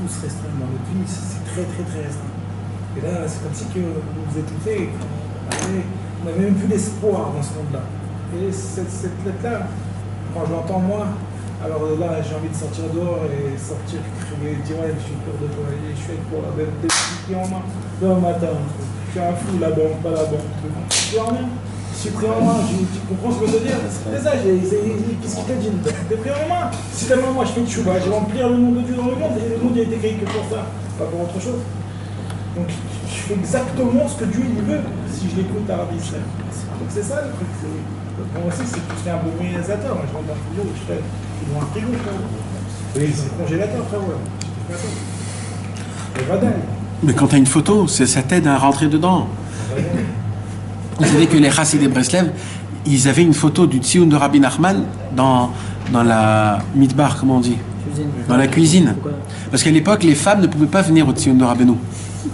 Tous restreints dans notre vie, c'est très, très, très restreint. Et là, c'est comme si que vous vous étouffez, on n'avait même plus d'espoir dans ce monde-là. Et cette lettre-là, quand je l'entends moi, alors là, j'ai envie de sortir dehors et sortir, dire ouais, je suis peur de toi, je suis avec toi, des petits en main, demain matin, tu es un fou, la banque, pas la banque, tu vois rien. Je suis pris en main, tu comprends ce que je veux dire? C'est ça, qu'est-ce qu'il te dit? T'es pris en main. Si tellement moi je fais de chouba, je vais remplir le nom de Dieu dans le monde, et le monde il a été créé que pour ça, pas pour autre chose. Donc je fais exactement ce que Dieu il veut si je l'écoute à Rabbi Israël. Donc c'est ça le truc. Moi aussi, c'est que je suis un bon réalisateur. Moi, je rentre dans le frigo, je fais un frigo, frérot. Oui, c'est le congélateur, frérot. Mais quand tu as une photo, ça t'aide à rentrer dedans. Vous savez que les Chassidés Breslev, ils avaient une photo du Tsioun de Rabbi Nachman dans la midbar, comment on dit? Dans la cuisine. Parce qu'à l'époque, les femmes ne pouvaient pas venir au Tsioun de Rabbeinu. Elles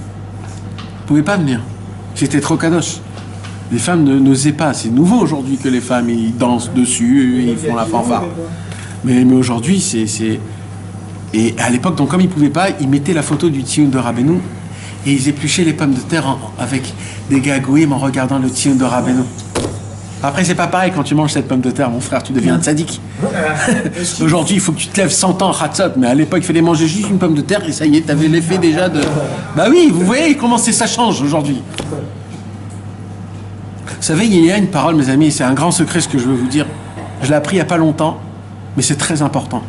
ne pouvaient pas venir. C'était trop kadosh. Les femmes n'osaient pas. C'est nouveau aujourd'hui que les femmes ils dansent dessus, ils font la fanfare. Mais aujourd'hui, c'est... Et à l'époque, donc comme ils ne pouvaient pas, ils mettaient la photo du Tsioun de Rabbeinu et ils épluchaient les pommes de terre avec des gagouïms en regardant le Tsioun de Rabbeinu. Après, c'est pas pareil quand tu manges cette pomme de terre, mon frère, tu deviens un tzaddik. Aujourd'hui, il faut que tu te lèves 100 ans Hatzot, mais à l'époque, il fallait manger juste une pomme de terre et ça y est, t'avais l'effet déjà de... Bah oui, vous voyez comment ça change aujourd'hui. Vous savez, il y a une parole, mes amis, c'est un grand secret ce que je veux vous dire. Je l'ai appris il n'y a pas longtemps, mais c'est très important.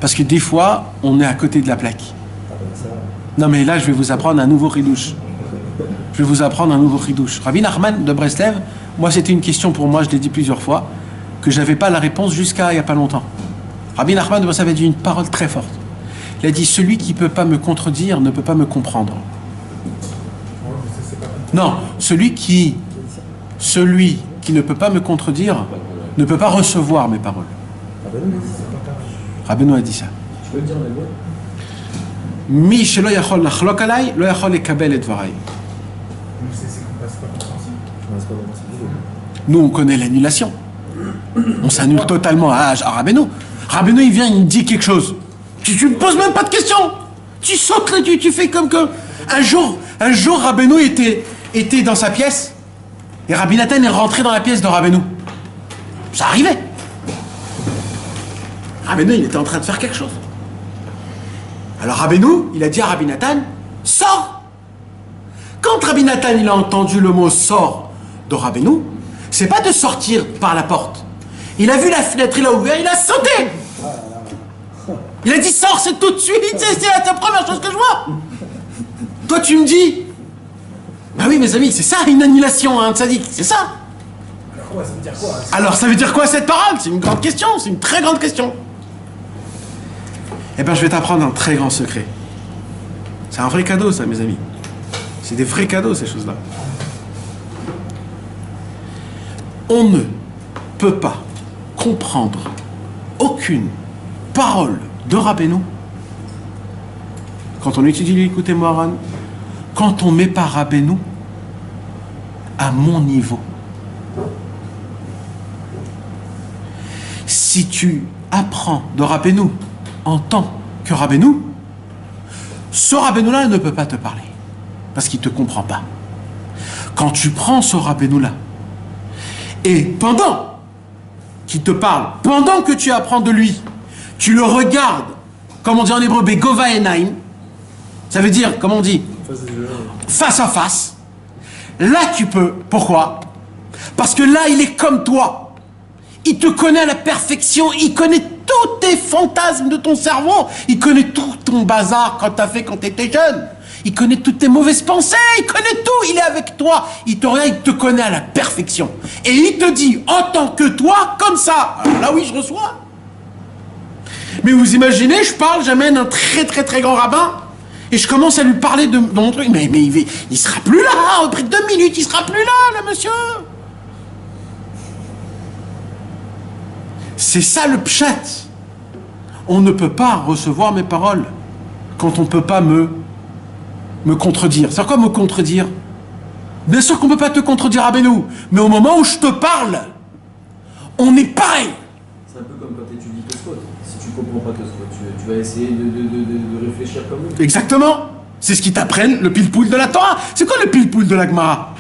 Parce que des fois, on est à côté de la plaque. Non mais là, je vais vous apprendre un nouveau ridouche. Je vais vous apprendre un nouveau ridouche. Rabbi Nachman de Breslev, moi c'était une question pour moi, je l'ai dit plusieurs fois, que je n'avais pas la réponse jusqu'à il n'y a pas longtemps. Rabbi Nachman de Breslev a dit une parole très forte. Il a dit, celui qui ne peut pas me contredire ne peut pas me comprendre. Non, celui qui ne peut pas me contredire ne peut pas recevoir mes paroles. Rabbeinu a dit ça. Tu peux le dire en hébreu? Mi shelo yachol lachlok alay, lo yachol lekabel et dvaray. C'est pas compréhensible. Nous, on connaît l'annulation. On s'annule totalement à Rabbeinu. Rabbeinu, il vient, il me dit quelque chose. Tu me poses même pas de questions. Tu sautes là, tu fais comme que... Un jour, Rabbeinu était dans sa pièce et Rabbi Nathan est rentré dans la pièce de Rabbeinu. Ça arrivait. Rabbeinu, il était en train de faire quelque chose. Alors Rabbeinu, il a dit à Rabbi Nathan, sors. Quand Rabbi Nathan, il a entendu le mot sors de Rabbeinu, c'est pas de sortir par la porte. Il a vu la fenêtre, il a ouvert, il a sauté. Il a dit sors, c'est tout de suite, c'est la première chose que je vois. Toi tu me dis, bah oui mes amis, c'est ça une annulation, hein, tzaddik, c'est ça. Alors quoi, ça veut dire quoi? Alors ça veut dire quoi cette parole? C'est une grande question, c'est une très grande question. Eh bien, je vais t'apprendre un très grand secret. C'est un vrai cadeau, ça, mes amis. C'est des vrais cadeaux, ces choses-là. On ne peut pas comprendre aucune parole de Rabbeinu quand on étudie l'écoute Moharan, quand on met pas Rabbeinu à mon niveau. Si tu apprends de Rabbeinu en tant que Rabbeinu, ce Rabbeinu-là ne peut pas te parler, parce qu'il ne te comprend pas. Quand tu prends ce Rabbeinu-là, et pendant qu'il te parle, pendant que tu apprends de lui, tu le regardes, comme on dit en hébreu, begova enaim, ça veut dire, comme on dit, face à face, là tu peux. Pourquoi? Parce que là, il est comme toi. Il te connaît à la perfection, il connaît tous tes fantasmes de ton cerveau, il connaît tout ton bazar quand t'as fait quand t'étais jeune, il connaît toutes tes mauvaises pensées, il connaît tout, il est avec toi, il te connaît à la perfection. Et il te dit, en tant que toi, comme ça. Alors là oui, je reçois. Mais vous imaginez, je parle, j'amène un très très très grand rabbin, et je commence à lui parler de mon truc, mais il sera plus là, après 2 minutes, il sera plus là, le monsieur. C'est ça le pshat. On ne peut pas recevoir mes paroles quand on ne peut pas me contredire. C'est quoi me contredire? Bien sûr qu'on ne peut pas te contredire, Rabbeinu, mais au moment où je te parle, on est pareil. C'est un peu comme quand tu étudies Tosfot. Si tu ne comprends pas Tosfot, tu vas essayer de réfléchir comme eux. Exactement. C'est ce qu'ils t'apprennent, le pile-poule de la Torah. C'est quoi le pile-poule de la Gemara?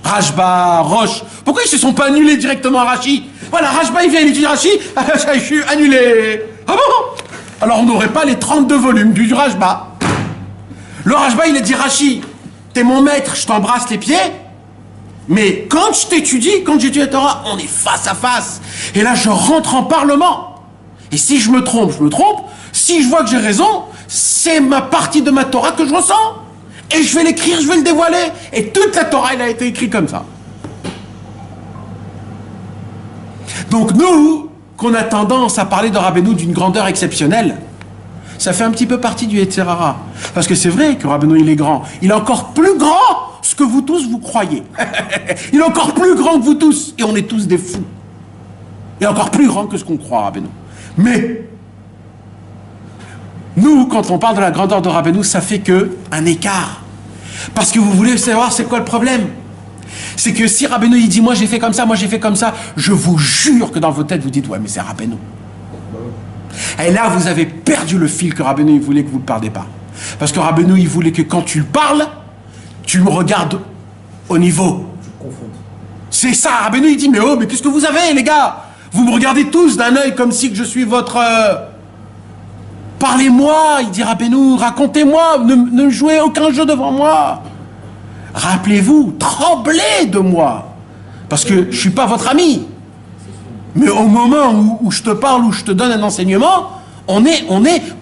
Rashba, Roche. Pourquoi ils se sont pas annulés directement à Rashi? Voilà, Rashba, il vient, il étudie Rashi, je suis annulé. Ah bon? Alors on n'aurait pas les 32 volumes du Rashba. Le Rashba, il a dit, Rashi, t'es mon maître, je t'embrasse les pieds, mais quand je t'étudie, quand j'étudie la Torah, on est face à face. Et là, je rentre en parlement. Et si je me trompe, je me trompe. Si je vois que j'ai raison, c'est ma partie de ma Torah que je ressens. Et je vais l'écrire, je vais le dévoiler. Et toute la Torah, elle a été écrite comme ça. Donc nous, qu'on a tendance à parler de Rabbeinu d'une grandeur exceptionnelle, ça fait un petit peu partie du Yetzer Hara. Parce que c'est vrai que Rabbeinu, il est grand. Il est encore plus grand ce que vous tous, vous croyez. Il est encore plus grand que vous tous. Et on est tous des fous. Il est encore plus grand que ce qu'on croit, Rabbeinu. Mais nous, quand on parle de la grandeur de Rabbeinu, ça fait qu'un écart. Parce que vous voulez savoir c'est quoi le problème? C'est que si Rabbeinu il dit moi j'ai fait comme ça, moi j'ai fait comme ça, je vous jure que dans vos têtes vous dites ouais mais c'est Rabbeinu. Et là vous avez perdu le fil que Rabbeinu il voulait que vous ne parliez pas. Parce que Rabbeinu il voulait que quand tu le parles, tu me regardes au niveau. Tu confonds. C'est ça, Rabbeinu, il dit, mais oh, mais qu'est-ce que vous avez, les gars? Vous me regardez tous d'un œil comme si que je suis votre... Parlez-moi, il dit Rabbeinu, racontez-moi, ne jouez aucun jeu devant moi. Rappelez-vous, tremblez de moi, parce que je ne suis pas votre ami. Mais au moment où je te parle, où je te donne un enseignement, on est,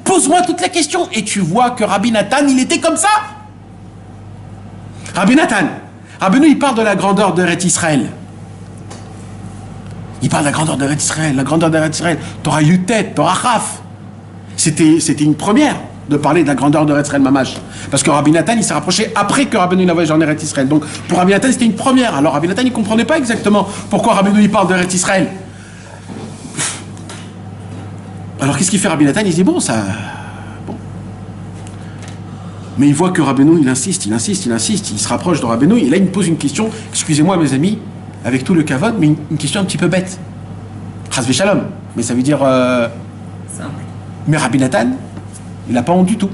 pose-moi toutes les questions. Et tu vois que Rabbi Nathan, il était comme ça. Rabbi Nathan, Rabbeinu, il parle de la grandeur d'Eretz Israël. Il parle de la grandeur d'Eretz Israël, la grandeur d'Eretz Israël. T'auras Yutet, t'auras Chaf. C'était une première de parler de la grandeur d'Eretz Israël Mamash. Parce que Rabbi Nathan, il s'est rapproché après que Rabbeinu il a voyagé en Eretz Israël. Donc pour Rabbi Nathan, c'était une première. Alors Rabbi Nathan, il ne comprenait pas exactement pourquoi Rabbeinu il parle d'Eretz Israël. Alors qu'est-ce qu'il fait Rabbi Nathan? Il dit bon, ça... Bon. Mais il voit que Rabbeinu, il insiste, il se rapproche de Rabbeinu, et là il me pose une question, excusez-moi mes amis, avec tout le kavod, mais une question un petit peu bête. Chas v'shalom, mais ça veut dire... Simple. Mais Rabbi Nathan, il n'a pas honte du tout.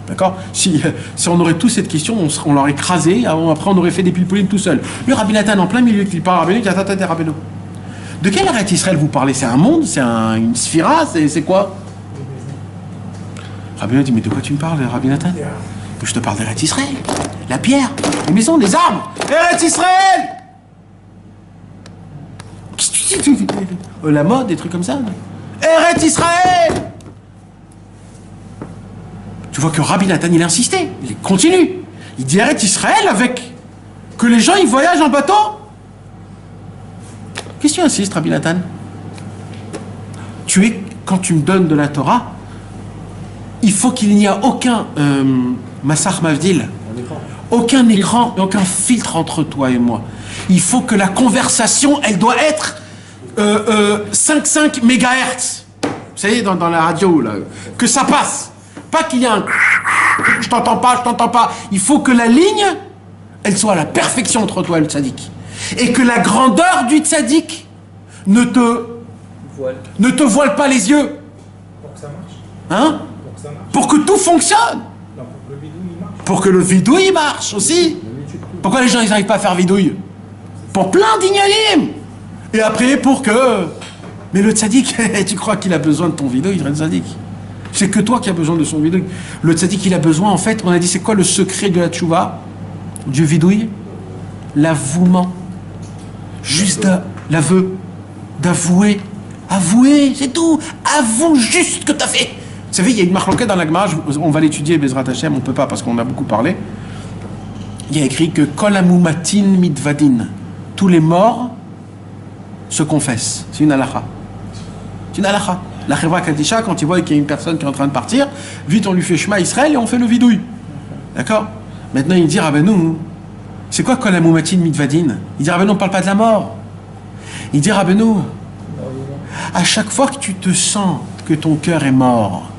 D'accord? Si on aurait tous cette question, on l'aurait écrasé, après on aurait fait des pilpouline tout seul. Le Rabbi Nathan, en plein milieu, il parle à Rabbeinu, il dit attends, Rabbeinu. De quel Eretz Israël vous parlez? C'est un monde? C'est une sphira? C'est quoi? Rabbeinu dit mais de quoi tu me parles, Rabbi Nathan? Je te parle d'Eretz Israël. La pierre, les maisons, les arbres. Eretz Israël! Qu'est-ce que tu dis? La mode, des trucs comme ça. Eretz Israël! Tu vois que Rabbi Nathan, il a insisté, il continue. Il dit Eretz Israël avec que les gens ils voyagent en bateau. Qu'est-ce que tu insistes, Rabbi Nathan? Quand tu me donnes de la Torah, il faut qu'il n'y a aucun Massach Mavdil, aucun écran et aucun filtre entre toi et moi. Il faut que la conversation, elle doit être 5 mégahertz. Vous savez, dans la radio, là, que ça passe. Pas qu'il y a un... Je t'entends pas. Il faut que la ligne, elle soit à la perfection entre toi et le tzaddik. Et que la grandeur du tzaddik ne te voile pas les yeux. Pour que ça marche. Hein? Pour que ça marche. Pour que tout fonctionne. Non, pour que le bidouille il marche. Pour que le vidouille marche aussi. Pourquoi les gens ils n'arrivent pas à faire vidouille? Pour plein d'ignalim. Et après pour que... Mais le tzaddik, tu crois qu'il a besoin de ton vidouille, le tzaddik? C'est que toi qui as besoin de son vidouille. Le tzaddik, il a besoin, en fait, on a dit, c'est quoi le secret de la tchouva, du vidouille? L'avouement. Juste l'aveu. D'avouer. Avouer, c'est tout. Avoue juste ce que tu as fait. Vous savez, il y a une marloquette dans la Gemara, on va l'étudier, Bezrat Hashem, on ne peut pas parce qu'on a beaucoup parlé. Il y a écrit que Kol Amumatin Mitvadin. Tous les morts se confessent. C'est une halakha. C'est une halakha. La Chevra Kadisha, quand il voit qu'il y a une personne qui est en train de partir, vite on lui fait Shema Israël et on fait le vidouille. D'accord? Maintenant il dit Rabbeinu, c'est quoi Kol Amumatin Mitvadin? Il dit Rabbeinu, on ne parle pas de la mort. Il dit Rabbeinu, à chaque fois que tu te sens que ton cœur est mort,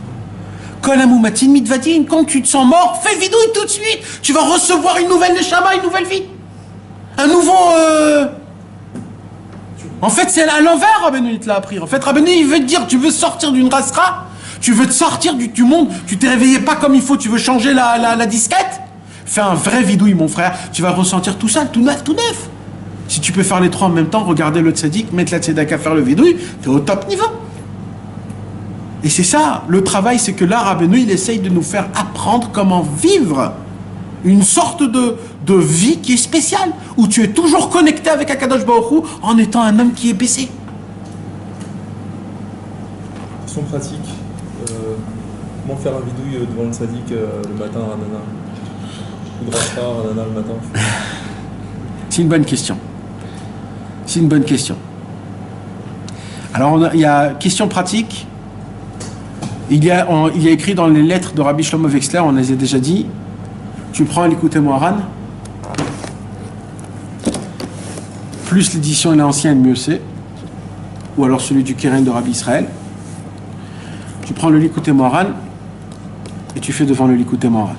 Kol Amumatin Mitvadin, quand tu te sens mort, fais vidouille tout de suite. Tu vas recevoir une nouvelle neshama, une nouvelle vie. Un nouveau... En fait, c'est à l'envers, Rabbeinu, il te l'a appris. En fait, Rabbeinu, il veut te dire, tu veux sortir d'une rasra, tu veux te sortir du monde, tu t'es réveillé pas comme il faut, tu veux changer la disquette. Fais un vrai vidouille, mon frère. Tu vas ressentir tout ça, tout neuf. Si tu peux faire les trois en même temps, regarder le tzaddik, mettre la tzedaka, faire le vidouille, t'es au top niveau. Et c'est ça, le travail, c'est que là, Rabbeinu, il essaye de nous faire apprendre comment vivre une sorte de vie qui est spéciale, où tu es toujours connecté avec Akadosh Baruch Hu en étant un homme qui est baissé. Question pratique. Comment faire un vidouille devant le tzaddik le matin à Nana? Ou de Rafra à Nana le matin? C'est une bonne question. Alors, il y a question pratique. Il y a écrit dans les lettres de Rabbi Shlomo Wexler, on les a déjà dit, tu prends l'Écoutez Moharan, plus l'édition est ancienne, mieux c'est, ou alors celui du Keren de Rabbi Israël. Tu prends le L'Écoutez Moharan et tu fais devant le L'Écoutez Moharan.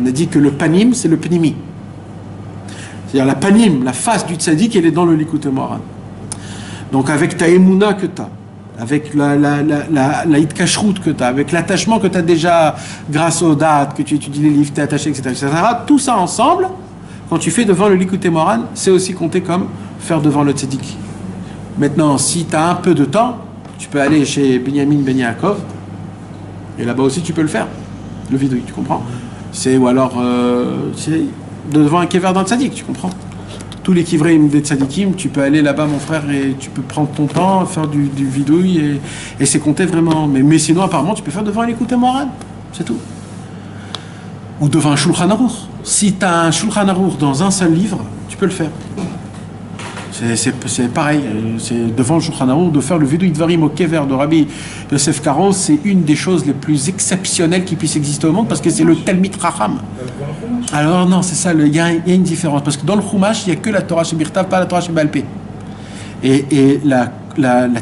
On a dit que le panim, c'est le pnimi. C'est-à-dire la panim, la face du tzaddik, elle est dans le L'Écoutez Moharan. Donc avec ta émouna que tu as, avec la hitkashrut que tu as, avec l'attachement que tu as déjà grâce aux dates, que tu étudies les livres, tu es attaché, etc., tout ça ensemble quand tu fais devant le Likutei Moharan, c'est aussi compté comme faire devant le tzaddik. Maintenant, si tu as un peu de temps, tu peux aller chez Binyamin Ben Yaakov, et là-bas aussi tu peux le faire, le vidouille, tu comprends? Ou alors, c'est devant un kever d'un tzaddik, tu comprends? Tous les kivreim des tzaddikim, tu peux aller là-bas, mon frère, et tu peux prendre ton temps, faire du vidouille, et c'est compté vraiment. Mais sinon, apparemment, tu peux faire devant un Likutei Moharan, c'est tout. Ou devant un Shulchan Aruch. Si tu as un Shulchan Aruch dans un seul livre, tu peux le faire. C'est pareil, c'est devant le Shulchan Aruch de faire le Vidui Dvarim au Kever de Rabbi Yosef Karo, c'est une des choses les plus exceptionnelles qui puissent exister au monde parce que c'est le Talmid Chacham. Alors non, c'est ça, il y a une différence parce que dans le Chumash, il n'y a que la Torah chez Birtav, pas la Torah chez Baal Peh. Et la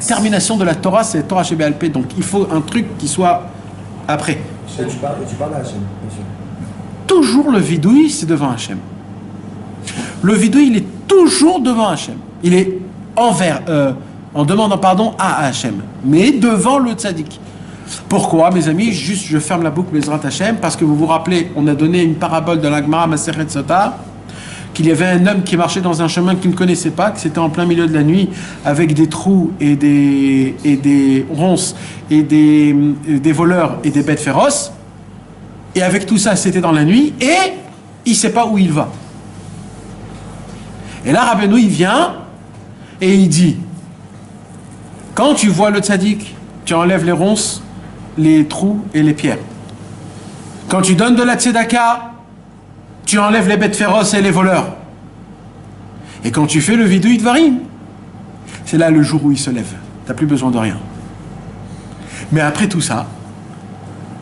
termination de la Torah, c'est la Torah chez Baal Peh, donc il faut un truc qui soit après. Tu parles à Hachem, bien sûr. Toujours le vidouille, c'est devant Hachem. Le vidouille, il est toujours devant Hachem. Il est en demandant pardon à Hachem, mais devant le tzaddik. Pourquoi, mes amis? Juste, je ferme la boucle, Bezrat Hachem, parce que vous vous rappelez, on a donné une parabole de la Gemara Masechet Sota, qu'il y avait un homme qui marchait dans un chemin qu'il ne connaissait pas, que c'était en plein milieu de la nuit, avec des trous et des ronces et des voleurs et des bêtes féroces. Et avec tout ça, c'était dans la nuit, et il ne sait pas où il va. Et là, Rabbeinu, il vient, et il dit, quand tu vois le tzaddik, tu enlèves les ronces, les trous et les pierres. Quand tu donnes de la tzedaka, tu enlèves les bêtes féroces et les voleurs. Et quand tu fais le vidouille dvarim, c'est là le jour où il se lève. Tu n'as plus besoin de rien. Mais après tout ça,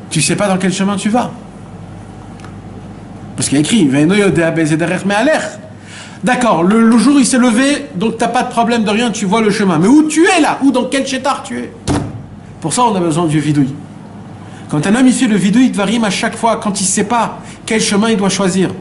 tu ne sais pas dans quel chemin tu vas. Parce qu'il y a écrit, d'accord, le jour il s'est levé, donc tu n'as pas de problème de rien, tu vois le chemin. Mais où tu es là? Où dans quel chétar tu es? Pour ça, on a besoin du vidouille. Quand un homme il fait le vidouille dvarim à chaque fois, quand il ne sait pas quel chemin il doit choisir.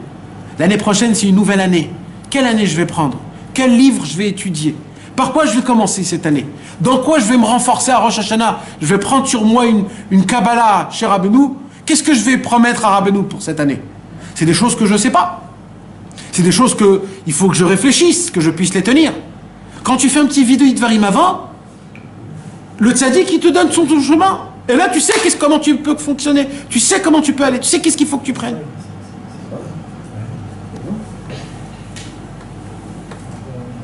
L'année prochaine, c'est une nouvelle année. Quelle année je vais prendre? Quel livre je vais étudier? Par quoi je vais commencer cette année? Dans quoi je vais me renforcer à Rosh Hashanah? Je vais prendre sur moi une Kabbalah chez Rabbeinu. Qu'est-ce que je vais promettre à Rabbeinu pour cette année? C'est des choses que je ne sais pas. C'est des choses qu'il faut que je réfléchisse, que je puisse les tenir. Quand tu fais un petit vidouille dvarim avant, le tzaddik, il te donne son chemin. Et là, tu sais comment tu peux fonctionner. Tu sais comment tu peux aller. Tu sais qu'est-ce qu'il faut que tu prennes.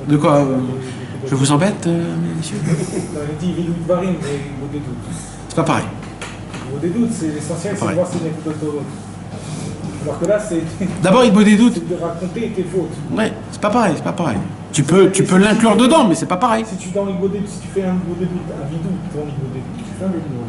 De quoi je vous embête, messieurs? Il dit vidouille dvarim, mais il vaut des doutes. C'est pas pareil. Il vaut des doutes, c'est l'essentiel, c'est de voir si c'est une faute. Alors que là, c'est. D'abord, il vaut des doutes. C'est de raconter tes fautes. Ouais, c'est pas pareil, c'est pas pareil. Tu peux l'inclure dedans, mais c'est pas pareil. Si tu fais un vidou, tu fais un vidou, tu fais un vidou.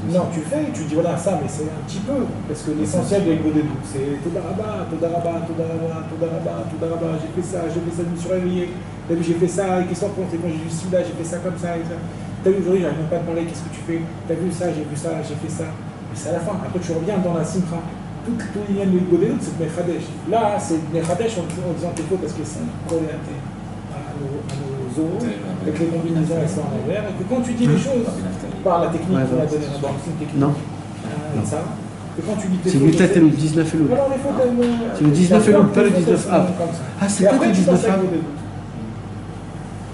Non, tu fais, tu dis voilà ça, mais c'est un petit peu. Parce que l'essentiel de l'ego des doutes, c'est Todaraba, Todaraba, Todaraba, Todaraba, Todaraba, j'ai fait ça, je me suis réveillé. T'as vu, j'ai fait ça, et qu'est-ce qu'on pense? Et quand j'ai vu celui-là, j'ai fait ça comme ça, et ça. T'as vu, aujourd'hui, j'arrive même pas à te parler, qu'est-ce que tu fais? T'as vu ça, j'ai vu ça, j'ai fait ça. Mais c'est à la fin. Après, tu reviens dans la simcha. Tout il y a de l'ego des doutes, c'est Mechadesh. Là, c'est Mechadesh en disant tes faux parce que c'est collé à nos os, avec les combinaisons et ça en envers. Et que quand tu dis les choses, par la technique qu'on a donnée là-bas, c'est une technique. Non. Ça. Et quand tu dis tes C'est fautes. le 17 et le 19 et le. Alors, les fautes, C'est le 19 et le, pas le 19 av. Ah, c'est pas le 19 av.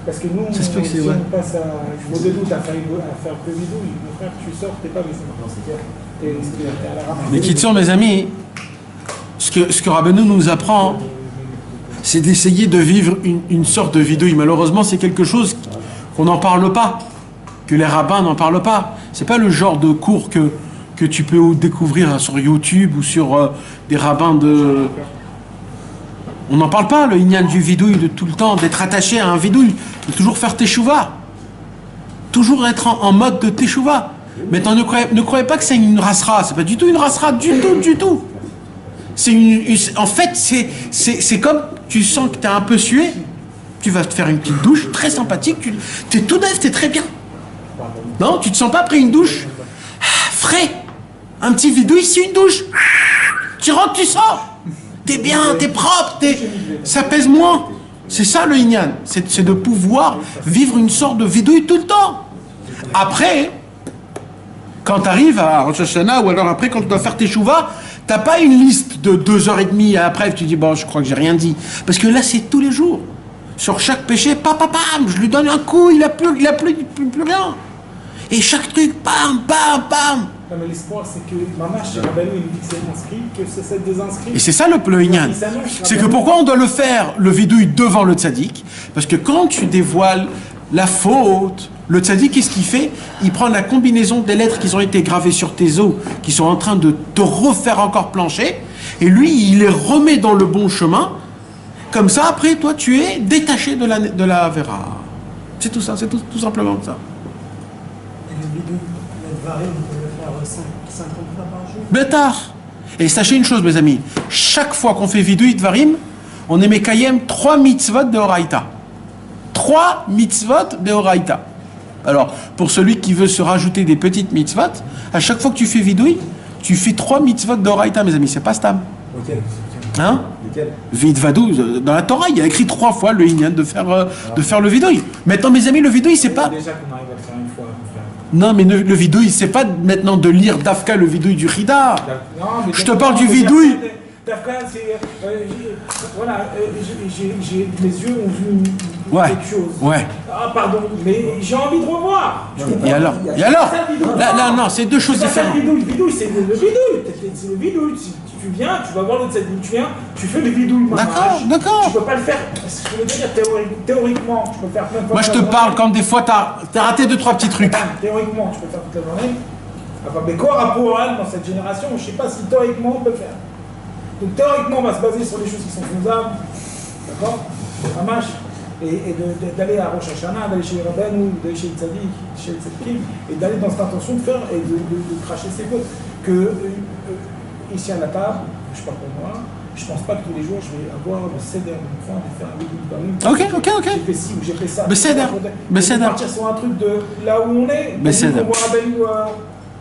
Parce que nous, ça se peut que c'est, si ouais. on passe à jouer des doutes, à faire peu vidéo, mon frère, tu sors, t'es pas baissé. Non, c'est clair. T'es à la ramasse. Mais qui sont mes amis, ce que Rabbeinu nous apprend, c'est d'essayer de vivre une sorte de vidouille. Malheureusement, c'est quelque chose qu'on n'en parle pas, que les rabbins n'en parlent pas. C'est pas le genre de cours que tu peux découvrir sur YouTube ou sur des rabbins de... On n'en parle pas, le inyan du vidouille, de tout le temps, d'être attaché à un vidouille, de toujours faire teshuva. Toujours être en mode de teshuva. Maintenant, ne croyez pas que c'est une rasra. C'est pas du tout une rasra, du tout. En fait, c'est comme tu sens que tu es un peu sué, tu vas te faire une petite douche très sympathique, tu es tout neuf, tu es très bien. Non, tu te sens pas après une douche frais. Un petit vidouille, c'est une douche. Tu rentres, tu sors. T'es bien, t'es propre, ça pèse moins. C'est ça le inyan, c'est de pouvoir vivre une sorte de vidouille tout le temps. Après, quand tu arrives à Rosh Hashanah, ou alors après quand tu dois faire tes chouvas, t'as pas une liste minutes de 2h30 et après tu dis bon je crois que j'ai rien dit. Parce que là c'est tous les jours. Sur chaque péché, pam, je lui donne un coup, il a plus rien. Et chaque truc, bam. Non, mais l'espoir, c'est que Mamash, chez Rabbeinu, il dit que c'est inscrit, que c'est désinscrit. Et c'est ça le Inyan. C'est que pourquoi on doit le faire, le vidouille, devant le tzaddik? Parce que quand tu dévoiles la faute, le tzaddik, qu'est-ce qu'il fait? Il prend la combinaison des lettres qui ont été gravées sur tes os, qui sont en train de te refaire encore plancher, et lui, il les remet dans le bon chemin. Comme ça, après, toi, tu es détaché de la vera. C'est tout ça, c'est tout simplement ça. Et le bidou, le varim, on peut le faire 50 fois par jour. Bétard. Et sachez une chose, mes amis, chaque fois qu'on fait vidouille de varim, on émet kayem 3 mitzvot de Horaïta. 3 mitzvot de Horaïta. Alors, pour celui qui veut se rajouter des petites mitzvot, à chaque fois que tu fais vidouille, tu fais 3 mitzvot de Horaïta, mes amis, c'est pas stam. Ok. Hein? Lesquels? Vidvadou, dans la Torah, il y a écrit 3 fois le Inyan de faire le vidouille. Maintenant, mes amis, le vidouille, c'est pas... Déjà qu'on arrive à le faire une fois, frère. Non, mais le vidouille, c'est pas maintenant de lire Dafka, le vidouille du Rida. Non, mais Je te parle du vidouille. Dafka, c'est... voilà, mes yeux ont vu Ouais. quelque chose. Ouais. Ah, pardon, mais j'ai envie de revoir. Et alors? Là, non, c'est deux choses C'est pas ça, différentes. le vidouille, c'est le vidouille. C'est le vidouille. Si tu viens, tu vas voir le tzaddik, tu viens, tu fais le vidouille. D'accord. Tu peux pas le faire. Je veux dire, théoriquement, tu peux faire plein de fois. Moi, je te parle quand des fois, t'as raté 2-3 petits trucs. Théoriquement, tu peux faire toute la journée. Enfin, mais quoi, rapport dans cette génération, je sais pas si théoriquement on peut le faire. Donc théoriquement, on va se baser sur les choses qui sont faisables, d'accord, Hamash, et d'aller à Rosh Hashanah, d'aller chez Rabbeinu, d'aller chez le Tzadik, chez le Tzadkim, et d'aller dans cette intention de faire et de cracher ses fautes. Que ici à la table, je parle pour moi, je pense pas que tous les jours je vais avoir le céder de mon frère de faire un vidéo de Barim. Ok. J'ai fait ci ou j'ai fait ça. Mais céder. Mais céder. Partir sur un truc de là où on est. Mais céder. On voit Rabbeinu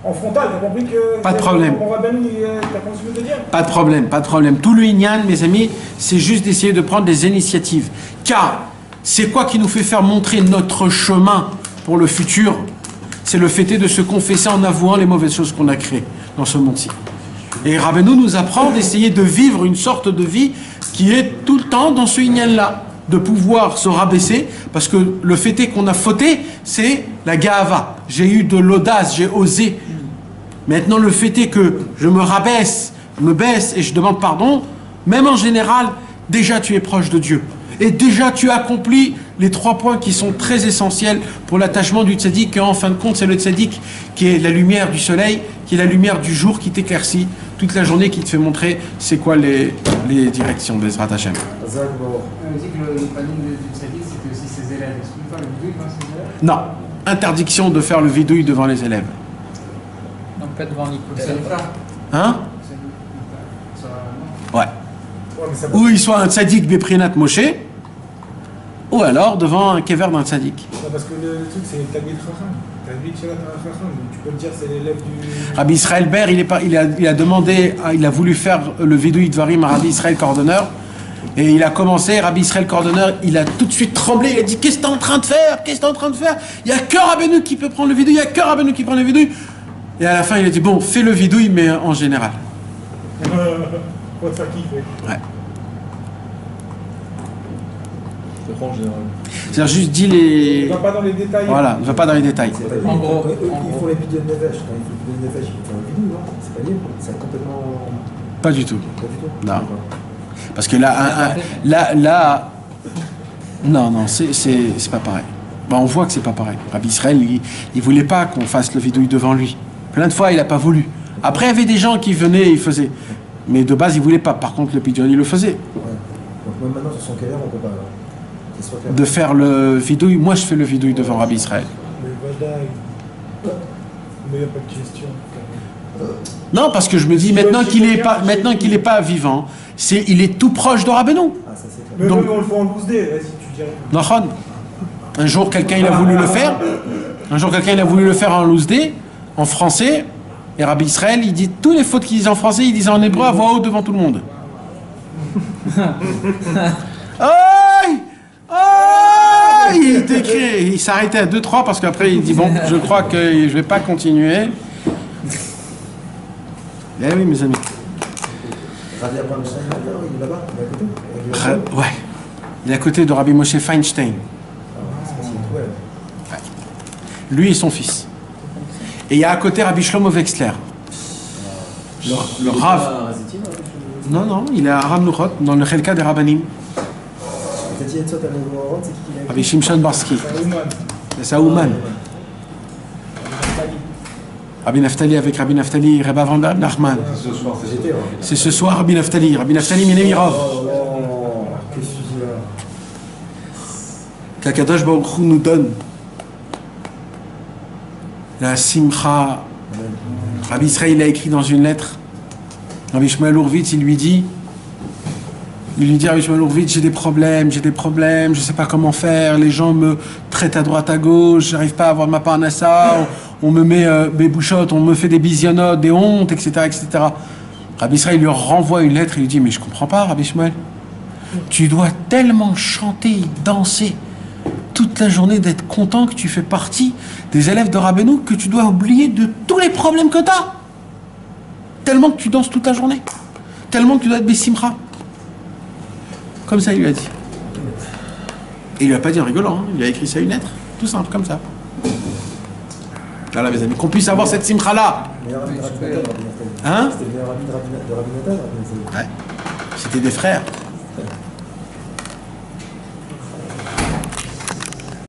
en frontal, t'as compris que... Pas de problème. T'as compris ce que je veux dire? Pas de problème. Tout le Inyan, mes amis, c'est juste d'essayer de prendre des initiatives. Car c'est quoi qui nous fait faire montrer notre chemin pour le futur? C'est le fait de se confesser en avouant les mauvaises choses qu'on a créées dans ce monde-ci. Et Rabbeinu nous apprend d'essayer de vivre une sorte de vie qui est tout le temps dans ce Inyan-là, de pouvoir se rabaisser, parce que le fait est qu'on a fauté, c'est la ga'ava. J'ai eu de l'audace, j'ai osé. Maintenant, le fait est que je me rabaisse, me baisse et je demande pardon, même en général, déjà tu es proche de Dieu. Et déjà tu accomplis les 3 points qui sont très essentiels pour l'attachement du tzaddik, et en fin de compte, c'est le tzaddik qui est la lumière du soleil, qui est la lumière du jour qui t'éclaircit toute la journée, qui te fait montrer c'est quoi les directions de Bezrat Hashem. On dit que le planning du tzaddik, c'est que aussi ses élèves. Est-ce qu'on peut faire le vidouille devant ses élèves? Non, interdiction de faire le vidouille devant les élèves. Donc pas devant Nicolas. C'est le cas. Hein? Ouais. Ouais, mais ça va. Ou il soit un tzaddik Beprinat Moshe, ou alors devant un kever d'un tzaddik. Non, parce que le truc, c'est Talmid Chacham. Talmid Shelat Chacham. Donc tu peux le dire, c'est l'élève du... Rabbi Israël Ber, il a voulu faire le vidouille Dvarim à Rabbi Israël Cordonneur, et il a commencé, Rabbi Israël Cordonneur, il a tout de suite tremblé, il a dit qu'est-ce que t'es en train de faire? Il n'y a que Rabbeinu qui peut prendre le vidouille, Et à la fin, il a dit bon, fais le vidouille, mais en général. Pour te faire kiffer. Ouais. Je comprends en général. C'est-à-dire juste dis Ne les... va pas dans les détails. Voilà, ne va pas dans les détails. En gros, Ils font les vidéos de Nefesh. Quand ils font les Nefesh, ils font une vidéo, non? C'est pas libre. C'est complètement. Pas du tout. Pas du tout. Non. Parce que là, non, c'est pas pareil. Bah, on voit que c'est pas pareil. Rabbi Israël, il voulait pas qu'on fasse le vidouille devant lui. Plein de fois, il a pas voulu. Après, il y avait des gens qui venaient, ils faisaient. Mais de base, il voulait pas. Par contre, le pidyon, il le faisait. Ouais. Donc même maintenant, sur son carrière, on peut pas. C'est soit faire. De faire le vidouille, moi, je fais le vidouille devant Rabbi Israël. Mais Vadaï. Mais il n'y a pas de question. Non, parce que je me dis, maintenant qu'il est pas vivant, il est tout proche de Rabbeinu. Ah, ça c'est clair. Mais Donc- nous, on le fait en 12D, vas-y, tu dirais. Nachon. Un jour, quelqu'un il a voulu le faire. En loose day, en français. Et Rabbi Israël, il dit toutes les fautes qu'il disait en français, il disait en hébreu à voix haute devant tout le monde. Aïe! Aïe! Il était écrit. Il s'arrêtait à 2-3 parce qu'après il dit bon, je crois que je vais pas continuer. Eh oui, mes amis. Rabbi Abraham Steiner, il est là-bas, il est à côté. Avec le Ouais. Il est à côté de Rabbi Moshe Feinstein. c'est parce qu'il est trouvé, là. Lui et son fils. Et il y a à côté Rabbi Shlomo Wexler. Le Rav. Non, il est à Ramnuchot, dans le Chelka des Rabbanim. T'as dit Etzot à Novorod, c'est qui l'a Rabbi Shimshon Barski. C'est Ouman. C'est Saouman. Rabbi Naftali avec Rabbi Naftali, Rabbi Avram Nachman. Ce soir, c'était. C'est ce soir Rabbi Naftali. Rabbi Naftali Minemirov. Oh, qu'est-ce que tu dis là? Qu'Akadosh Baruch Hu nous donne la simcha. Rabbi Israël a écrit dans une lettre. Rabbi Shmuel Hurwitz, il lui dit, Rabbi Shmuel Hurwitz, j'ai des problèmes, je sais pas comment faire, les gens me traitent à droite à gauche, j'arrive pas à avoir ma parnassa, on me met des bouchottes, on me fait des bisionnotes, des hontes, etc., etc. Rabbi Israël lui renvoie une lettre et lui dit, mais je comprends pas, Rabbi Shmuel, tu dois tellement chanter, danser toute la journée, d'être content que tu fais partie des élèves de Rabbeinu, que tu dois oublier de tous les problèmes que tu as. Tellement que tu danses toute la journée. Tellement que tu dois être Bessimcha. Comme ça, il lui a dit. Et il lui a pas dit en rigolant, hein. Il a écrit ça une lettre. Tout simple, comme ça. Voilà, mes amis, qu'on puisse avoir cette simcha-là. Meilleur ami de Rabbi Nathan, Rabbi Naftali. Hein? C'était le meilleur ami de Rabbi Nathan, Rabbi Naftali. Ouais. C'était des frères.